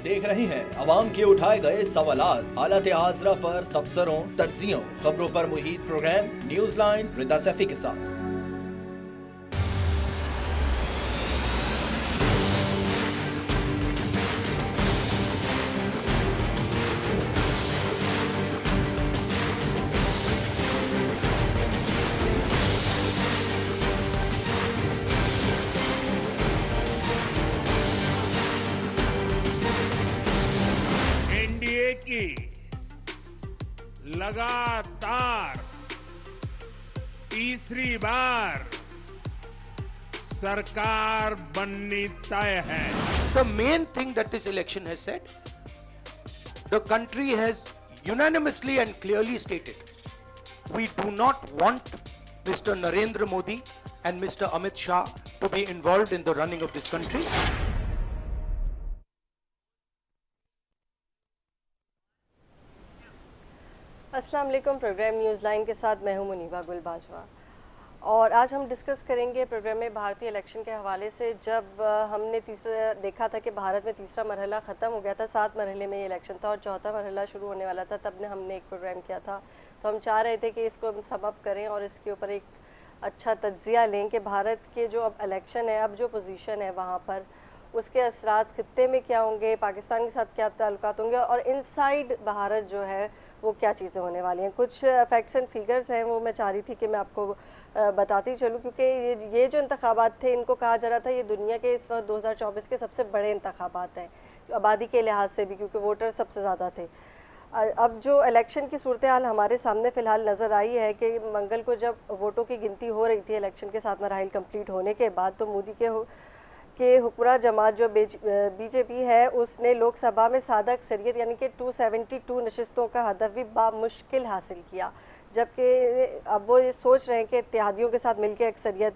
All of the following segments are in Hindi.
देख रहे हैं अवाम के उठाए गए सवालात, हालत हाजरा पर तबसरों, तज्जियों, खबरों पर मुहित प्रोग्राम न्यूज लाइन रिदा सैफी के साथ। एनडीए की लगातार तीसरी बार सरकार बननी तय है। The main thing that this election has said, the country has unanimously and clearly stated, we do not want Mr. Narendra Modi and Mr. Amit Shah to be involved in the running of this country. अस्सलाम वालेकुम। प्रोग्राम न्यूज़ लाइन के साथ मैं हूं मुनीबा गुल बाजवा और आज हम डिस्कस करेंगे प्रोग्राम में भारतीय इलेक्शन के हवाले से। जब हमने तीसरा देखा था कि भारत में तीसरा मरहला ख़त्म हो गया था, 7 मरहले में ये इलेक्शन था और चौथा मरहला शुरू होने वाला था, तब हमने एक प्रोग्राम किया था। तो हम चाह रहे थे कि इसको हम सम अप करें और इसके ऊपर एक अच्छा तज्जिया लें कि भारत के जो अब इलेक्शन है, अब जो पोजीशन है वहाँ पर उसके असरात खित्ते में क्या होंगे, पाकिस्तान के साथ क्या ताल्लुकात होंगे और इनसाइड भारत जो है वो क्या चीज़ें होने वाली हैं। कुछ फैक्ट्स एंड फिगर्स हैं वो मैं चाह रही थी कि मैं आपको बताती चलूँ, क्योंकि ये जो इंतखाबात थे इनको कहा जा रहा था ये दुनिया के इस वक्त 2024 के सबसे बड़े इंतखाबात हैं आबादी के लिहाज से भी, क्योंकि वोटर सबसे ज़्यादा थे। अब जो इलेक्शन की सूरत हाल हमारे सामने फ़िलहाल नज़र आई है कि मंगल को जब वोटों की गिनती हो रही थी इलेक्शन के 7 मराहिल कंप्लीट होने के बाद, तो मोदी के हुक्मरान जमात जो बीजेपी है उसने लोकसभा में सादा अक्सरियत यानी कि 272 नशिस्तों का हदफ भी बामुश्किल हासिल किया, जबकि अब वो ये सोच रहे हैं कि इत्तेहादियों के साथ मिलकर अक्सरियत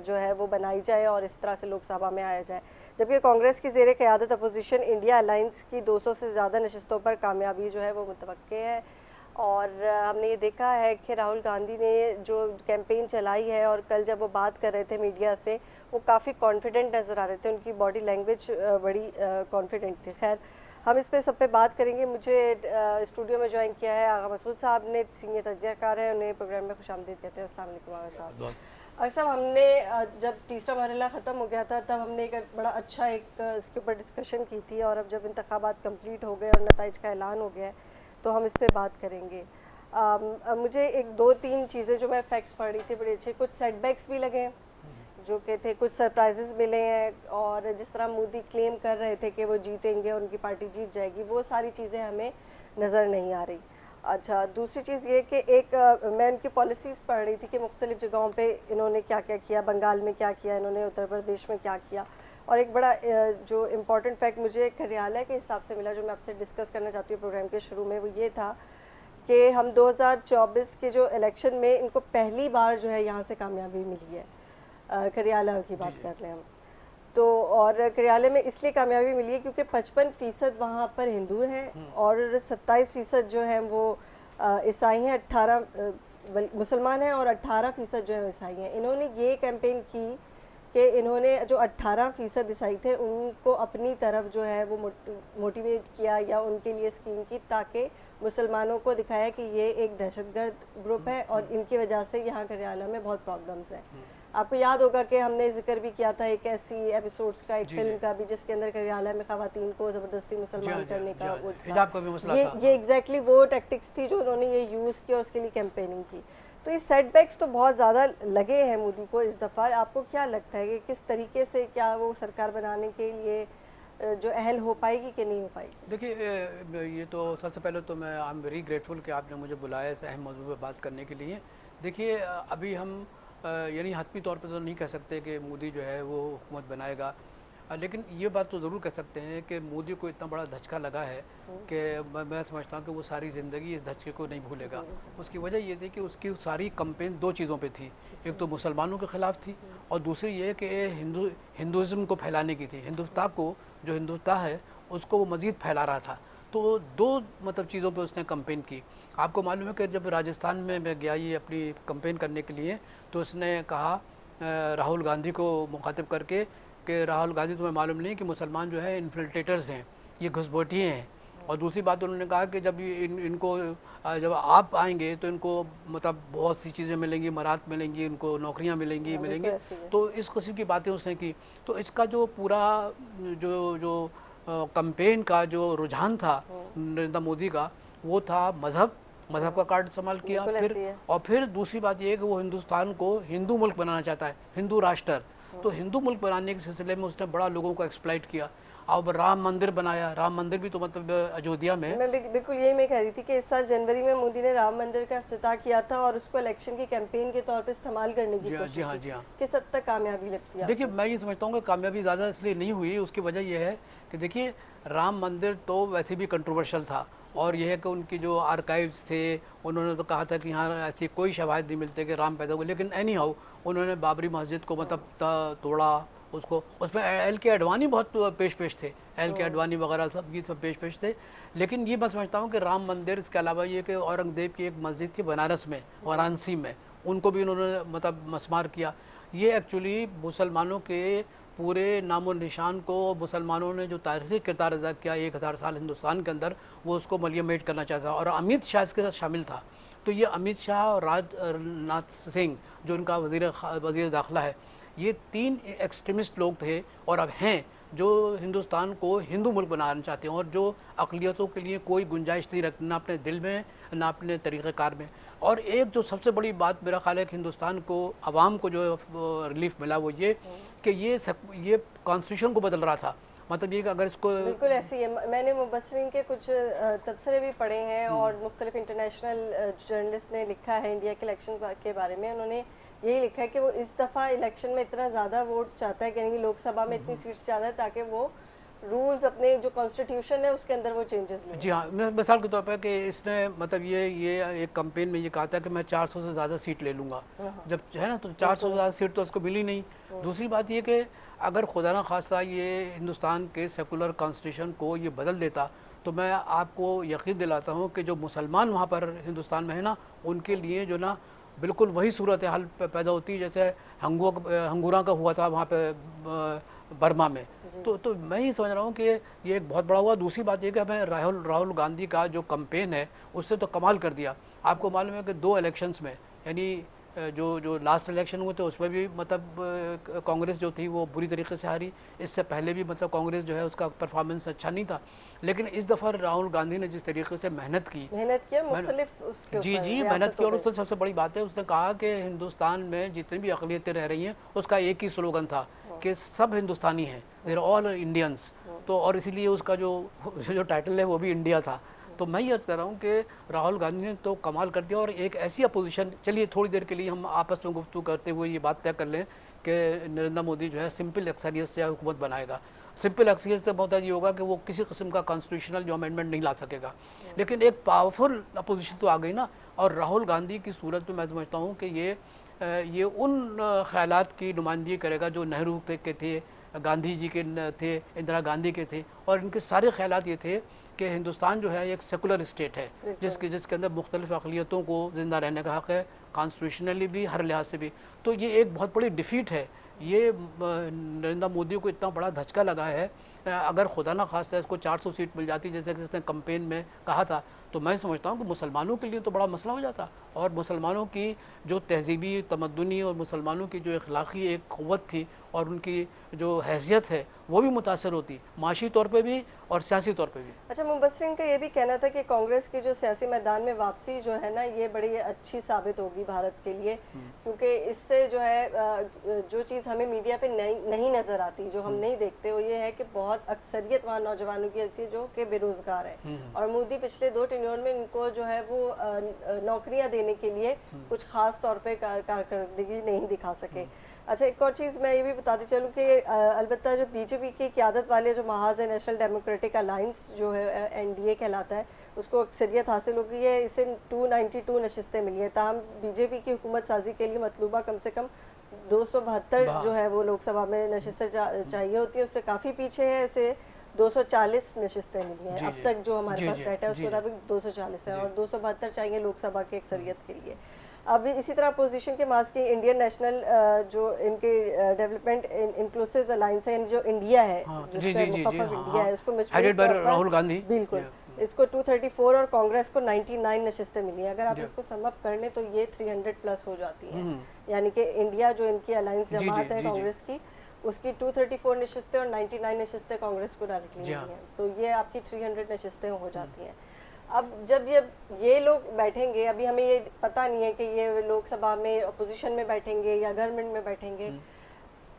जो है वो बनाई जाए और इस तरह से लोकसभा में आया जाए। जबकि कांग्रेस की ज़ेर क़यादत अपोजिशन इंडिया अलायंस की 200 से ज़्यादा नशिस्तों पर कामयाबी जो है वो मुतवक्के है। और हमने ये देखा है कि राहुल गांधी ने जो कैंपेन चलाई है और कल जब वो बात कर रहे थे मीडिया से वो काफ़ी कॉन्फिडेंट नज़र आ रहे थे, उनकी बॉडी लैंग्वेज बड़ी कॉन्फिडेंट थी। खैर हम इस पे सब पे बात करेंगे। मुझे स्टूडियो में ज्वाइन किया है आगा मसूद साहब ने, सीनियर तज्जियाकार है, उन्हें प्रोग्राम में खुशामदीद कहते हैं। अस्सलाम वालेकुम आगा साहब। आगा साहब, हमने जब तीसरा मरहला ख़त्म हो गया था तब हमने एक बड़ा अच्छा इसके ऊपर डिस्कशन की थी और अब जब इंतखाबात कंप्लीट हो गए और नताइज का ऐलान हो गया है तो हम इस पे बात करेंगे। मुझे एक 2-3 चीज़ें जो मैं फैक्ट्स पढ़ रही थी बड़े अच्छे, कुछ सेटबैक्स भी लगे हैं जो कि थे, कुछ सरप्राइजेस मिले हैं और जिस तरह मोदी क्लेम कर रहे थे कि वो जीतेंगे और उनकी पार्टी जीत जाएगी, वो सारी चीज़ें हमें नज़र नहीं आ रही। अच्छा, दूसरी चीज़ ये कि मैं उनकी पॉलिसीज़ पढ़ रही थी कि मुख्तलिफ़ जगहों पे इन्होंने क्या क्या किया, बंगाल में क्या किया इन्होंने, उत्तर प्रदेश में क्या किया। और एक बड़ा जो इम्पॉर्टेंट फैक्ट मुझे हरियाणा के हिसाब से मिला जो मैं आपसे डिस्कस करना चाहती हूँ प्रोग्राम के शुरू में, वो ये था कि हम 2024 के जो इलेक्शन में इनको पहली बार जो है यहाँ से कामयाबी मिली है। करियाला की बात कर रहे हैं हम तो, और करियाले में इसलिए कामयाबी मिली है क्योंकि 55% वहाँ पर हिंदू हैं और 27% जो हैं वो ईसाई हैं, 18 मुसलमान हैं और 18% जो है ईसाई हैं। इन्होंने ये कैंपेन की कि इन्होंने जो 18% ईसाई थे उनको अपनी तरफ जो है वो मोटिवेट किया या उनके लिए स्कीम की, ताकि मुसलमानों को दिखाया कि ये एक दहशतगर्द ग्रुप है और इनकी वजह से यहाँ करियाला में बहुत प्रॉब्लम्स हैं। आपको याद होगा कि हमने जिक्र भी किया था एक ऐसी एपिसोड्स का, एक फिल्म का भी, जिसके अंदर करियाला में ख़वातीन को ज़बरदस्ती मुसलमान करने का वो हिजाब का भी मसला था। ये एग्जैक्टली वो टैक्टिक्स थी जो उन्होंने ये यूज़ की और उसके लिए कैंपेनिंग की। तो ये सेटबैक्स तो बहुत ज़्यादा लगे हैं मोदी को इस दफ़ा। आपको क्या लगता है कि किस तरीके से क्या वो सरकार बनाने के लिए जो अहल हो पाएगी कि नहीं हो पाएगी? देखिए, ये तो सबसे पहले तो मैं आई एम वेरी ग्रेटफुल कि आपने मुझे बुलाया इस अहम मौजू पर बात करने के लिए। देखिए, अभी हम यानी हतमी तौर पर तो नहीं कह सकते कि मोदी जो है वो हुकूमत बनाएगा, लेकिन ये बात तो ज़रूर कह सकते हैं कि मोदी को इतना बड़ा धचका लगा है कि मैं समझता हूँ कि वो सारी ज़िंदगी इस धचके को नहीं भूलेगा। उसकी वजह ये थी कि उसकी सारी कंपेन 2 चीज़ों पे थी, एक तो मुसलमानों के ख़िलाफ़ थी और दूसरी ये कि हिंदुज़म को फैलाने की थी। हिंदुस्तान को, जो हिंदुस्तान है उसको वो मज़ीद फैला रहा था। तो 2 मतलब चीज़ों पे उसने कंपेन की। आपको मालूम है कि जब राजस्थान में मैं गया ये अपनी कंपेन करने के लिए, तो उसने कहा राहुल गांधी को मुखातिब करके कि राहुल गांधी, तुम्हें मालूम नहीं कि मुसलमान जो है इन्फिल्ट्रेटर्स हैं, ये घुसपैठिए हैं। और दूसरी बात उन्होंने कहा कि जब इनको जब आप आएंगे तो इनको मतलब बहुत सी चीज़ें मिलेंगी, मराहत मिलेंगी, इनको नौकरियां मिलेंगी मिलेंगी। तो इस किस्म की बातें उसने की। तो इसका जो पूरा जो जो कैंपेन का जो रुझान था नरेंद्र मोदी का, वो था मज़हब का कार्ड इस्तेमाल किया। फिर दूसरी बात ये है कि वो हिंदुस्तान को हिंदू मुल्क बनाना चाहता है, हिंदू राष्ट्र। तो हिंदू मुल्क बनाने के सिलसिले में उसने बड़ा लोगों को एक्सप्लॉइट किया। अब राम मंदिर बनाया, राम मंदिर भी तो मतलब अयोध्या में। मैं बिल्कुल यही मैं कह रही थी कि इस साल जनवरी में मोदी ने राम मंदिर का इफ्तिताह किया था और उसको इलेक्शन की कैंपेन के तौर पे इस्तेमाल करने की कोशिश की। जी हाँ। किस हद तक कामयाबी लगती है? देखिए, मैं ये समझता हूँ कि कामयाबी ज़्यादा इसलिए नहीं हुई। उसकी वजह यह है कि देखिए, राम मंदिर तो वैसे भी कंट्रोवर्शियल था, और यह है कि उनकी जो आर्काइव्स थे, उन्होंने तो कहा था कि यहाँ ऐसी कोई शवाहिद नहीं मिलते कि राम पैदा हुए। लेकिन एनी हाउ उन्होंने बाबरी मस्जिद को मतलब तोड़ा उसको। उसमें एल के आडवाणी बहुत पेश थे, एल के आडवाणी वगैरह सब ये सब पेश थे। लेकिन ये मैं समझता हूँ कि राम मंदिर, इसके अलावा ये कि औरंगजेब की एक मस्जिद थी बनारस में, वाराणसी में, उनको भी उन्होंने मतलब मस्मार किया। ये एक्चुअली मुसलमानों के पूरे नामो निशान को, मुसलमानों ने जो तारीखी किरदार अदा किया 1000 साल हिंदुस्तान के अंदर, वो उसको मलियामेट करना चाहता। और अमित शाह इसके साथ शामिल था। तो ये अमित शाह और राजनाथ सिंह जो उनका वज़ीर दाखिला है, ये 3 एक्सट्रीमिस्ट लोग थे और अब हैं जो हिंदुस्तान को हिंदू मुल्क बनाना चाहते हैं, और जो अक़लियतों के लिए कोई गुंजाइश नहीं रखते, ना अपने दिल में ना अपने तरीक़ेकार में। और एक जो सबसे बड़ी बात मेरा ख्याल है कि हिंदुस्तान को, आवाम को जो रिलीफ मिला, वो ये कि ये कॉन्स्टिट्यूशन को बदल रहा था। मतलब ये कि अगर इसको बिल्कुल ऐसी है। मैंने मुबस्सरीन के कुछ तबसरे भी पढ़े हैं और मुख्तलिफ इंटरनेशनल जर्नलिस्ट ने लिखा है इंडिया के इलेक्शन के बारे में। उन्होंने यही लिखा है कि वो इस दफ़ा इलेक्शन में इतना ज़्यादा वोट चाहता है, यानी कि लोकसभा में इतनी सीट्स ज़्यादा है ताकि वो रूल्स अपने जो कॉन्स्टिट्यूशन है उसके अंदर वो चेंजेस लें। जी हाँ, मिसाल के तौर पर कि इसने मतलब ये एक कैंपेन में ये कहा था कि मैं 400 से ज़्यादा सीट ले लूँगा। जब है ना, तो 400 से ज़्यादा सीट तो उसको मिली नहीं। दूसरी बात ये कि अगर खुदा ना खास्ता ये हिंदुस्तान के सेकुलर कॉन्स्टिट्यूशन को ये बदल देता, तो मैं आपको यकीन दिलाता हूँ कि जो मुसलमान वहाँ पर हिंदुस्तान में है ना, उनके लिए जो ना बिल्कुल वही सूरत हाल पैदा होती है जैसे हंगूरा का हुआ था वहाँ पे बर्मा में। तो मैं ये समझ रहा हूँ कि ये एक बहुत बड़ा हुआ। दूसरी बात ये कि हमें राहुल गांधी का जो कैंपेन है उससे तो कमाल कर दिया। आपको मालूम है कि 2 इलेक्शंस में, यानी जो लास्ट इलेक्शन हुए थे उसमें भी मतलब कांग्रेस जो थी वो बुरी तरीके से हारी। इससे पहले भी मतलब कांग्रेस जो है उसका परफॉर्मेंस अच्छा नहीं था। लेकिन इस दफ़ा राहुल गांधी ने जिस तरीके से मेहनत किया मुख्तलिफ उसके जी मेहनत की। और उससे सबसे बड़ी बात है, उसने कहा कि हिंदुस्तान में जितनी भी अक़लियतें रह रही हैं उसका एक ही स्लोगन था कि सब हिंदुस्तानी हैं, देयर ऑल इंडियंस। तो और इसीलिए उसका जो टाइटल है वो भी इंडिया था। तो मैं ये अर्ज़ कर रहा हूँ कि राहुल गांधी ने तो कमाल कर दिया। और एक ऐसी अपोजिशन, चलिए थोड़ी देर के लिए हम आपस में गुफ्तगू करते हुए ये बात तय कर लें कि नरेंद्र मोदी जो है सिंपल अक्सरियत से हुकूमत बनाएगा। सिंपल अक्सरियत से बहुत ये होगा कि वो किसी किस्म का कॉन्स्टिट्यूशनल जो अमेंडमेंट नहीं ला सकेगा। लेकिन एक पावरफुल अपोजिशन तो आ गई ना। और राहुल गांधी की सूरत में मैं समझता हूँ कि ये उन ख्यालात की नुमाइंदगी करेगा जो नेहरू के थे, गांधी जी के थे, इंदिरा गांधी के थे। और इनके सारे ख्यालात ये थे कि हिंदुस्तान जो है एक सेकुलर स्टेट है जिसके अंदर मुख्तलिफ अक़लियतों को ज़िंदा रहने का हक़ है, कॉन्स्टिट्यूशनली भी, हर लिहाज से भी। तो ये एक बहुत बड़ी डिफ़ीट है। ये नरेंद्र मोदी को इतना बड़ा धचका लगा है। अगर खुदा ना खास्ता इसको 400 सीट मिल जाती जैसे कि इसने कैंपेन में कहा था, तो मैं समझता हूँ कि मुसलमानों के लिए तो बड़ा मसला हो जाता। और मुसलमानों की जो तहजीबी, तमद्दुनी और मुसलमानों की जो अखलाक़ी एक क़ुव्वत थी और उनकी जो हैसियत है वो भी मुतासर होती, माशी तौर पे भी और सियासी तौर पे भी। अच्छा, मुबस्सरीन का ये भी कहना था कि कांग्रेस की जो सियासी मैदान में वापसी जो है ना, ये बड़ी अच्छी साबित होगी भारत के लिए, क्योंकि इससे जो है जो चीज़ हमें मीडिया पे नहीं नज़र आती, जो हम नहीं देखते, वो ये है कि बहुत अक्सरियत वहाँ नौजवानों की ऐसी है जो कि बेरोज़गार है। और मोदी पिछले 2 टेन्योर में इनको जो है वो नौकरियाँ देने के लिए कुछ ख़ास तौर पर कारकर्दगी नहीं दिखा सके। अच्छा, एक और चीज़ मैं ये भी बताती चलूँ कि अलबत्ता जो बीजेपी की क़यादत वाले जो महाज़ है, नेशनल डेमोक्रेटिक अलायंस जो है एनडीए कहलाता है, उसको अक्सरियत हासिल हो गई है। इसे 292 नशिस्तें मिली हैं। ताहम बीजेपी की हुकूमत साजी के लिए मतलूबा कम से कम 272 जो है वो लोकसभा में नशिस्तें चाहिए होती है, उससे काफ़ी पीछे है। इसे 240 नशिस्तें मिली हैं अब तक, जो हमारे पास डाटा है उसके मुताबिक 240 है और 272 चाहिए लोकसभा की अक्सरियत के लिए। अब इसी तरह पोजीशन के मार्क्स की इंडियन नेशनल जो इनके डेवलपमेंट इंक्लूसिव अलायंस है, जो इंडिया है, जी, जिसका जी, जी, मुखफ़फ़ हाँ, इंडिया है, हाँ। उसको मजबूत Headed by तौर पर- राहुल गांधी। बिल्कुल, Yeah. इसको 234 और कांग्रेस को 99 नशिस्तें मिली हैं। अगर आप इसको सम अप कर लें तो ये 300 प्लस हो जाती हैं, यानी कि इंडिया जो इनकी अलायंस जी, जमात है जी, जी। कांग्रेस की, उसकी 234 नशिस्तें और 99 नशिस्तें कांग्रेस को डायरेक्टली जी मिली हाँ। हैं, तो ये आपकी 300 नशिस्तें हो जाती हैं। अब जब ये लोग बैठेंगे, अभी हमें ये पता नहीं है कि ये लोकसभा में अपोजिशन में बैठेंगे या गवर्नमेंट में बैठेंगे।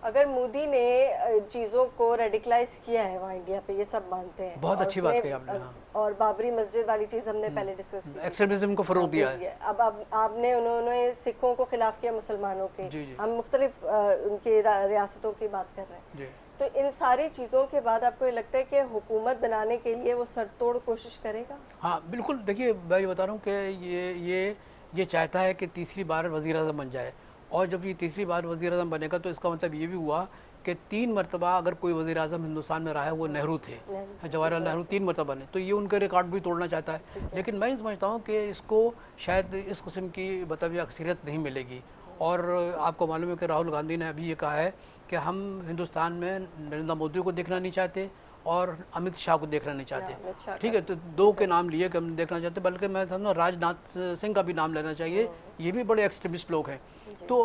अगर मोदी ने चीज़ों को रेडिकलाइज किया है वहाँ इंडिया पे, ये सब मानते हैं, बहुत और अच्छी बात उसने- कही आपने, हाँ। और बाबरी मस्जिद वाली चीज़ हमने पहले डिस्कस की थी। एक्सट्रीमिज्म को फरोग दिया है। अब आपने उन्होंने सिखों को खिलाफ किया, मुसलमानों के। जी, जी। हम मुख्तलिफ उनकी रियासतों की बात कर रहे हैं। जी। तो इन सारी चीज़ों के बाद आपको ये लगता है कि हुकूमत बनाने के लिए वो सरतोड़ कोशिश करेगा? हाँ बिल्कुल, देखिए मैं ये बता रहा हूँ कि ये चाहता है कि तीसरी बार वज़ीर आज़म बन जाए, और जब ये तीसरी बार वज़ीर आज़म बनेगा तो इसका मतलब ये भी हुआ कि 3 मरतबा अगर कोई वज़ीर आज़म हिंदुस्तान में रहा है वो नेहरू थे, जवाहरलाल नेहरू 3 मरतबा बने, तो ये उनके रिकॉर्ड भी तोड़ना चाहता है। लेकिन मैं समझता हूँ कि इसको शायद इस किस्म की बतावी अक्सरियत नहीं मिलेगी। और आपको मालूम है कि राहुल गांधी ने अभी ये कहा है कि हम हिंदुस्तान में नरेंद्र मोदी को देखना नहीं चाहते और अमित शाह को देखना नहीं चाहते। ठीक है, तो 2 के नाम लिए कि हम देखना चाहते, बल्कि मैं समझता हूँ राजनाथ सिंह का भी नाम लेना चाहिए, ये भी बड़े एक्सट्रीमिस्ट लोग हैं। तो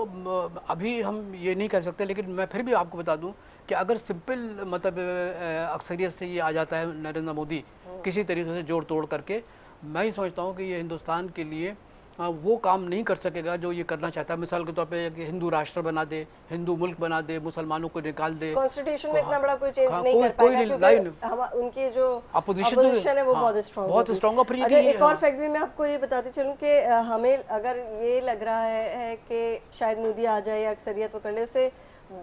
अभी हम ये नहीं कह सकते, लेकिन मैं फिर भी आपको बता दूं कि अगर सिंपल मतलब अक्सरियत से ये आ जाता है नरेंद्र मोदी किसी तरीके से जोड़ तोड़ करके, मैं ही समझता हूँ कि ये हिंदुस्तान के लिए वो काम नहीं कर सकेगा जो ये करना चाहता है। मिसाल के तौर पे कि हिंदू राष्ट्र बना दे, हिंदू मुल्क बना दे, मुसलमानों को निकाल दे। कॉन्स्टिट्यूशन में इतना बड़ा कोई चेंज हाँ, नहीं कर कोई पाएगा, लाइन क्योंकि उनकी जो अपोजिशन है वो हाँ, बहुत स्ट्रॉन्ग बहुत स्ट्रॉन्ग। और फिर ये अच्छा, कि एक और फैक्ट भी मैं आपको ये बताती चलूँ कि हमें अगर ये लग रहा है कि शायद मोदी आ जाए या अक्सरियत वो कर ले, उसे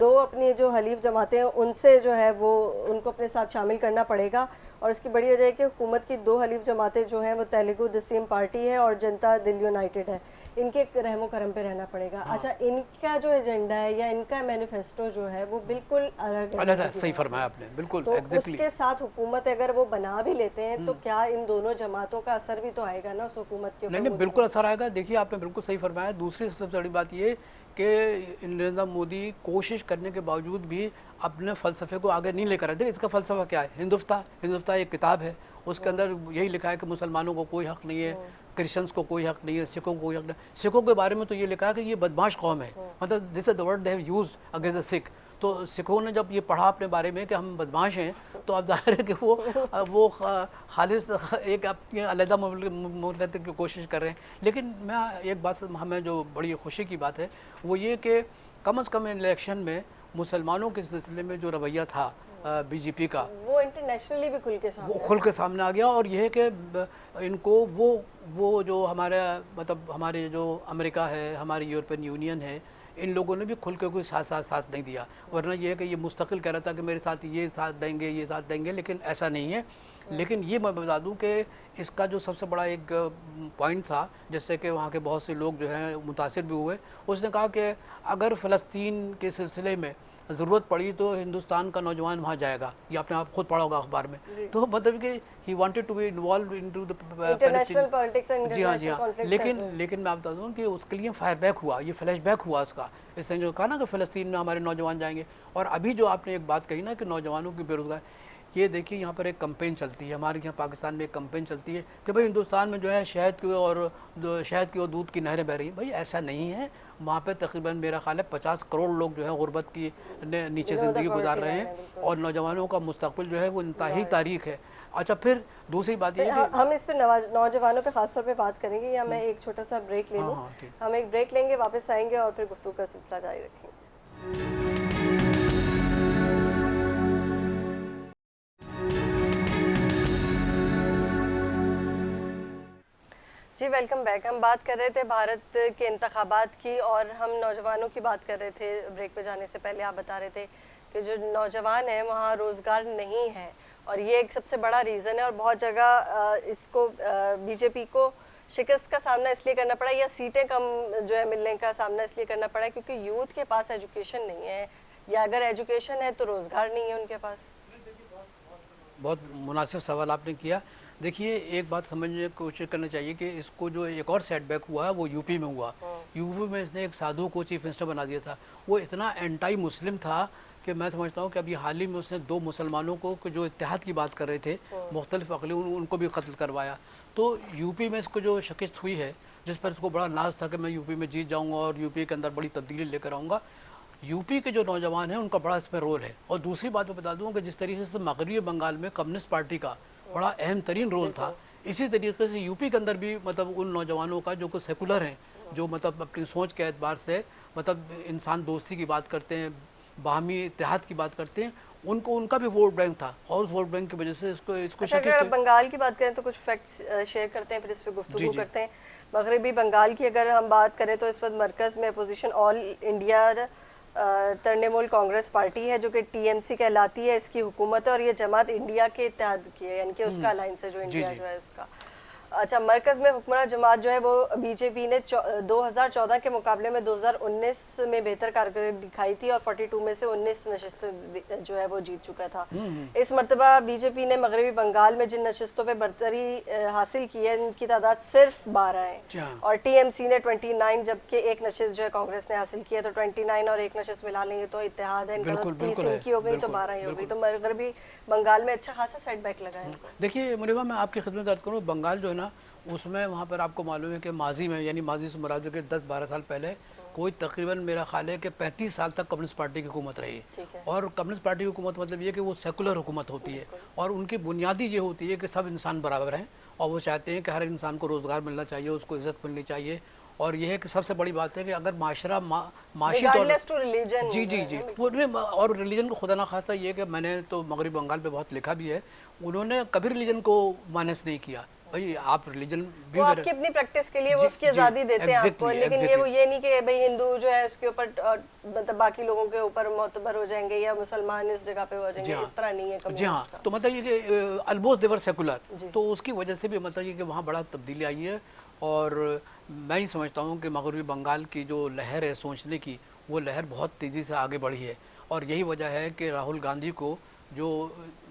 2 अपनी जो हलीफ जमातें हैं उनसे जो है वो उनको अपने साथ शामिल करना पड़ेगा। और इसकी बड़ी वजह है कि हुकूमत की 2 हलीफ जमातें जो हैं वो तेलुगु देशम पार्टी है और जनता दिल यूनाइटेड है, इनके रहमो करम पे रहना पड़ेगा। अच्छा, इनका जो एजेंडा है या इनका मैनिफेस्टो जो है वो बिल्कुल अलग है। सही फरमाया आपने, बिल्कुल तो एग्जैक्टली। उसके साथ हुकूमत अगर वो बना भी लेते हैं तो क्या इन दोनों जमातों का असर भी तो आएगा ना उस हुकूमत के ऊपर? नहीं, बिल्कुल असर आएगा। देखिए आपने बिल्कुल सही फरमाया। दूसरी सबसे बड़ी बात ये कि नरेंद्र मोदी कोशिश करने के बावजूद भी अपने फ़लसफ़े को आगे नहीं लेकर आए। देखिए इसका फ़लसफ़ा क्या है? हिंदुस्तान एक किताब है, उसके अंदर यही लिखा है कि मुसलमानों को कोई हक़ नहीं है, क्रिश्चियंस को कोई हक़ नहीं है, सिखों को कोई हक़ नहीं। सिखों के बारे में तो ये लिखा है कि ये बदमाश कौम है, मतलब this is the word they have used against the Sikh. तो सिखों ने जब ये पढ़ा अपने बारे में कि हम बदमाश हैं, तो अब जाहिर है कि वो खालिस एक अपनी अलहदा मुल्क की कोशिश कर रहे हैं। लेकिन मैं एक बात हमें जो बड़ी खुशी की बात है वो ये कि कम से कम इलेक्शन में मुसलमानों के सिलसिले में जो रवैया था बीजेपी का, वो इंटरनेशनली भी खुल के सामने आ गया। और यह है कि इनको वो जो हमारे जो अमेरिका है, हमारी यूरोपियन यूनियन है, इन लोगों ने भी खुल के कोई साथ नहीं दिया। वरना ये है कि ये मुस्तकिल कह रहा था कि मेरे साथ ये साथ देंगे, लेकिन ऐसा नहीं है। लेकिन ये मैं बता दूं कि इसका जो सबसे बड़ा एक पॉइंट था, जिससे कि वहाँ के बहुत से लोग जो हैं मुतासिर भी हुए, उसने कहा कि अगर फ़लस्तीन के सिलसिले में ज़रूरत पड़ी तो हिंदुस्तान का नौजवान वहाँ जाएगा। ये आपने आप खुद पढ़ा होगा अखबार में। तो मतलब कि he wanted to be involve into the international politics and जी हाँ। लेकिन मैं बता दूँ कि उसके लिए फायर बैक हुआ, ये फ्लैश बैक हुआ उसका। इसने जो कहा ना कि फ़लस्तीन में हमारे नौजवान जाएंगे। और अभी जो आपने एक बात कही ना कि नौजवानों की बेरोजगार, ये देखिए यहाँ पर एक कंपेन चलती है, हमारे यहाँ पाकिस्तान में एक कंपेन चलती है कि भाई हिंदुस्तान में जो है शहद की और दूध की नहरें बह रही हैं। भाई ऐसा नहीं है। वहाँ पे तकरीबन मेरा ख्याल है 50 करोड़ लोग जो है गुर्बत की नीचे ज़िंदगी गुजार रहे हैं, और नौजवानों का मुस्तकबिल जो है वो इंतहाई तारीख है। अच्छा, फिर दूसरी बात ये है कि हम इस पे नौजवानों पे खास तौर पे बात करेंगे, या मैं एक छोटा सा ब्रेक ले लूँ? हम एक ब्रेक लेंगे, वापस आएंगे और फिर गुफ्तगू का सिलसिला जारी रखेंगे। जी वेलकम बैक। हम बात कर रहे थे भारत के इंतखाबात की, और हम नौजवानों की बात कर रहे थे। ब्रेक पे जाने से पहले आप बता रहे थे कि जो नौजवान है वहाँ रोज़गार नहीं है, और ये एक सबसे बड़ा रीज़न है। और बहुत जगह इसको बीजेपी को शिकस्त का सामना इसलिए करना पड़ा, या सीटें कम जो है मिलने का सामना इसलिए करना पड़ा क्योंकि यूथ के पास एजुकेशन नहीं है, या अगर एजुकेशन है तो रोज़गार नहीं है उनके पास। बहुत मुनासिब सवाल आपने किया। देखिए एक बात समझने की कोशिश करना चाहिए कि इसको जो एक और सेटबैक हुआ है वो यूपी में हुआ। यूपी में इसने एक साधु को चीफ मिनिस्टर बना दिया था। वो इतना एंटी मुस्लिम था कि मैं समझता हूँ कि अभी हाल ही में उसने 2 मुसलमानों को जो इत्तेहाद की बात कर रहे थे, मुख्तलिफ अक़लीम, उनको भी कत्ल करवाया। तो यूपी में इसको जो शिकस्त हुई है, जिस पर इसको बड़ा नाज था कि मैं यूपी में जीत जाऊँगा और यूपी के अंदर बड़ी तब्दीली लेकर आऊँगा, यूपी के जो नौजवान हैं उनका बड़ा इसमें रोल है। और दूसरी बात मैं बता दूँ कि जिस तरीके से मगरबी बंगाल में कम्युनिस्ट पार्टी का बड़ा अहम तरीन रोल था, इसी तरीके से यूपी के अंदर भी मतलब उन नौजवानों का जो कुछ सेकुलर हैं, जो मतलब अपनी सोच के एतबार से मतलब इंसान दोस्ती की बात करते हैं, बाहमी इत्तेहाद की बात करते हैं, उनका भी वोट बैंक था और उस वोट बैंक की वजह से इसको अच्छा, अगर बंगाल की बात करें तो कुछ फैक्ट्स शेयर करते हैं, फिर इस पे गुफ्तगू करते हैं। मगरबी बंगाल की अगर हम बात करें तो इस वक्त मरकज़ में opposition all India Trinamool Congress party है, जो कि टीएमसी कहलाती है, इसकी हुकूमत है और ये जमात इंडिया के इत्तेहाद की है, यानी कि उसका अलायंस है जो इंडिया जो है उसका। अच्छा, मरकज़ में हुक्मरान जमात जो है वो बीजेपी ने 2014 के मुकाबले में 2019 में बेहतर कारकर्दगी दिखाई थी और 42 में से 19 नशिस्तें जो है वो जीत चुका था। इस मरतबा बीजेपी ने मगरबी बंगाल में जिन नशिस्तों पे बरतरी हासिल की है, इनकी तादाद सिर्फ 12 है और टीएमसी ने 29, जबकि एक नशिस्त जो है कांग्रेस ने हासिल की है। तो 29 और एक नशिस्त मिला लेंगे तो इत्तेहाद है, 30 इनकी हो गई तो 12 ही हो गई। तो मगरबी बंगाल में अच्छा खासा सेटबैक लगा है। देखिए मुनीबा, मैं आपकी खिदमत अर्ज करूँ, बंगाल जो है ना, उसमें वहाँ पर आपको मालूम है कि माजी में, यानी माजी से मुराद के 10-12 साल पहले कोई तकरीबन मेरा ख्याल है कि 35 साल तक कम्युनिस्ट पार्टी की हुकूमत रही। और कम्युनिस्ट पार्टी की हुकूमत मतलब ये कि वो सेकुलर हुकूमत होती है और उनकी बुनियादी ये होती है कि सब इंसान बराबर हैं और वो चाहते हैं कि हर इंसान को रोज़गार मिलना चाहिए, उसको इज़्ज़त मिलनी चाहिए। और यह है कि सबसे बड़ी बात है कि अगर माशरा माशी तौर जी जी जी और रिलीजन को खुदा ना खास्ता ये कि मैंने तो मगरबी बंगाल पे बहुत लिखा भी है, उन्होंने कभी रिलीजन को माइनस नहीं किया। भाई आप रिलीजन भी वो आपकी अपनी प्रैक्टिस के लिए वो उसकी आज़ादी देते हैं आपको, लेकिन ये नहीं कि भाई हिंदू जो है उसके ऊपर मतलब बाकी लोगों के ऊपर मोतबर हो जाएंगे या मुसलमान इस जगह पे हो जाएंगे, इस तरह नहीं है। जी हाँ, तो मतलब ये कि ऑलमोस्ट देवर सेकुलर, तो उसकी वजह से भी मतलब ये कि वहाँ बड़ा तब्दीली आई है। और मैं ही समझता हूँ कि मगरबी बंगाल की जो लहर है सोचने की, वो लहर बहुत तेज़ी से आगे बढ़ी है और यही वजह है कि राहुल गांधी को, जो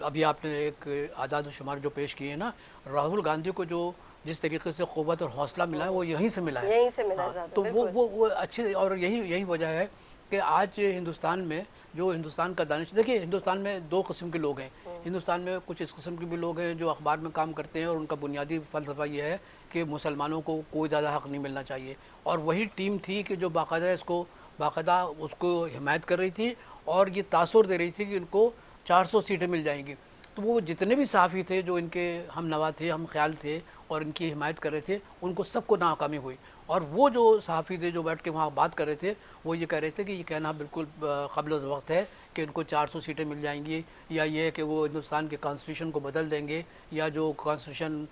अभी आपने एक आज़ाद शुमार जो पेश किए ना, राहुल गांधी को जो जिस तरीके से क़ुव्वत और हौसला मिला है वो यहीं से मिला है, यहीं से मिला है। तो वो अच्छी, और यही वजह है कि आज हिंदुस्तान में जो हिंदुस्तान का दानिश, देखिए हिंदुस्तान में 2 किस्म के लोग हैं। हिंदुस्तान में कुछ इस किस्म के भी लोग हैं जो अखबार में काम करते हैं और उनका बुनियादी फ़लसफ़ा ये है कि मुसलमानों को कोई ज़्यादा हक़ नहीं मिलना चाहिए, और वही टीम थी कि जो बाकायदा उसको हिमायत कर रही थी और ये तासुर दे रही थी कि इनको 400 सीटें मिल जाएंगी। तो वो जितने भी सहाफ़ी थे जो इनके हम नवा थे, हम ख्याल थे और इनकी हिमायत कर रहे थे, उनको सबको नाकामी हुई। और वो जो सहाफ़ी थे जो बैठ के वहाँ बात कर रहे थे, वो ये कह रहे थे कि ये कहना बिल्कुल क़ाबिल वक्त है कि इनको 400 सीटें मिल जाएंगी, या ये है कि वो हिंदुस्तान के कॉन्स्टिट्यूशन को बदल देंगे, या जो कॉन्स्टिट्यूशन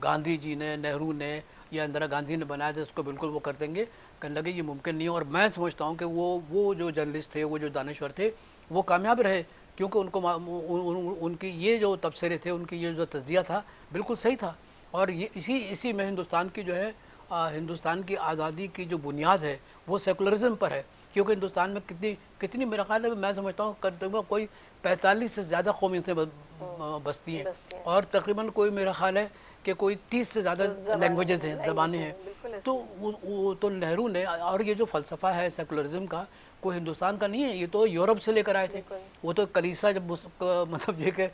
गांधी जी ने, नेहरू ने या इंदिरा गांधी ने बनाया था उसको बिल्कुल वो कर देंगे। कहने लगे ये मुमकिन नहीं है। और मैं समझता हूँ कि वो जो जर्नलिस्ट थे, वो जो दानश्वर थे, वो कामयाब रहे, क्योंकि उनको उनकी ये जो तबसरे थे, उनकी ये जो तज्जिया था बिल्कुल सही था। और ये इसी में हिंदुस्तान की जो है हिंदुस्तान की आज़ादी की जो बुनियाद है वो सेकुलरिज्म पर है, क्योंकि हिंदुस्तान में कितनी मेरा ख्याल है, मैं समझता हूँ तकरीबन कोई 45 से ज़्यादा कौमें बसती हैं और तकरीबन कोई मेरा ख्याल है कि कोई 30 से ज़्यादा लैंग्वेजेस हैं, ज़बानें हैं। तो वो तो नेहरू ने, और ये जो फ़लसफ़ा है सेकुलरिज्म का, कोई हिंदुस्तान का नहीं है, ये तो यूरोप से लेकर आए थे। वो तो कलीसा जब मतलब ये कि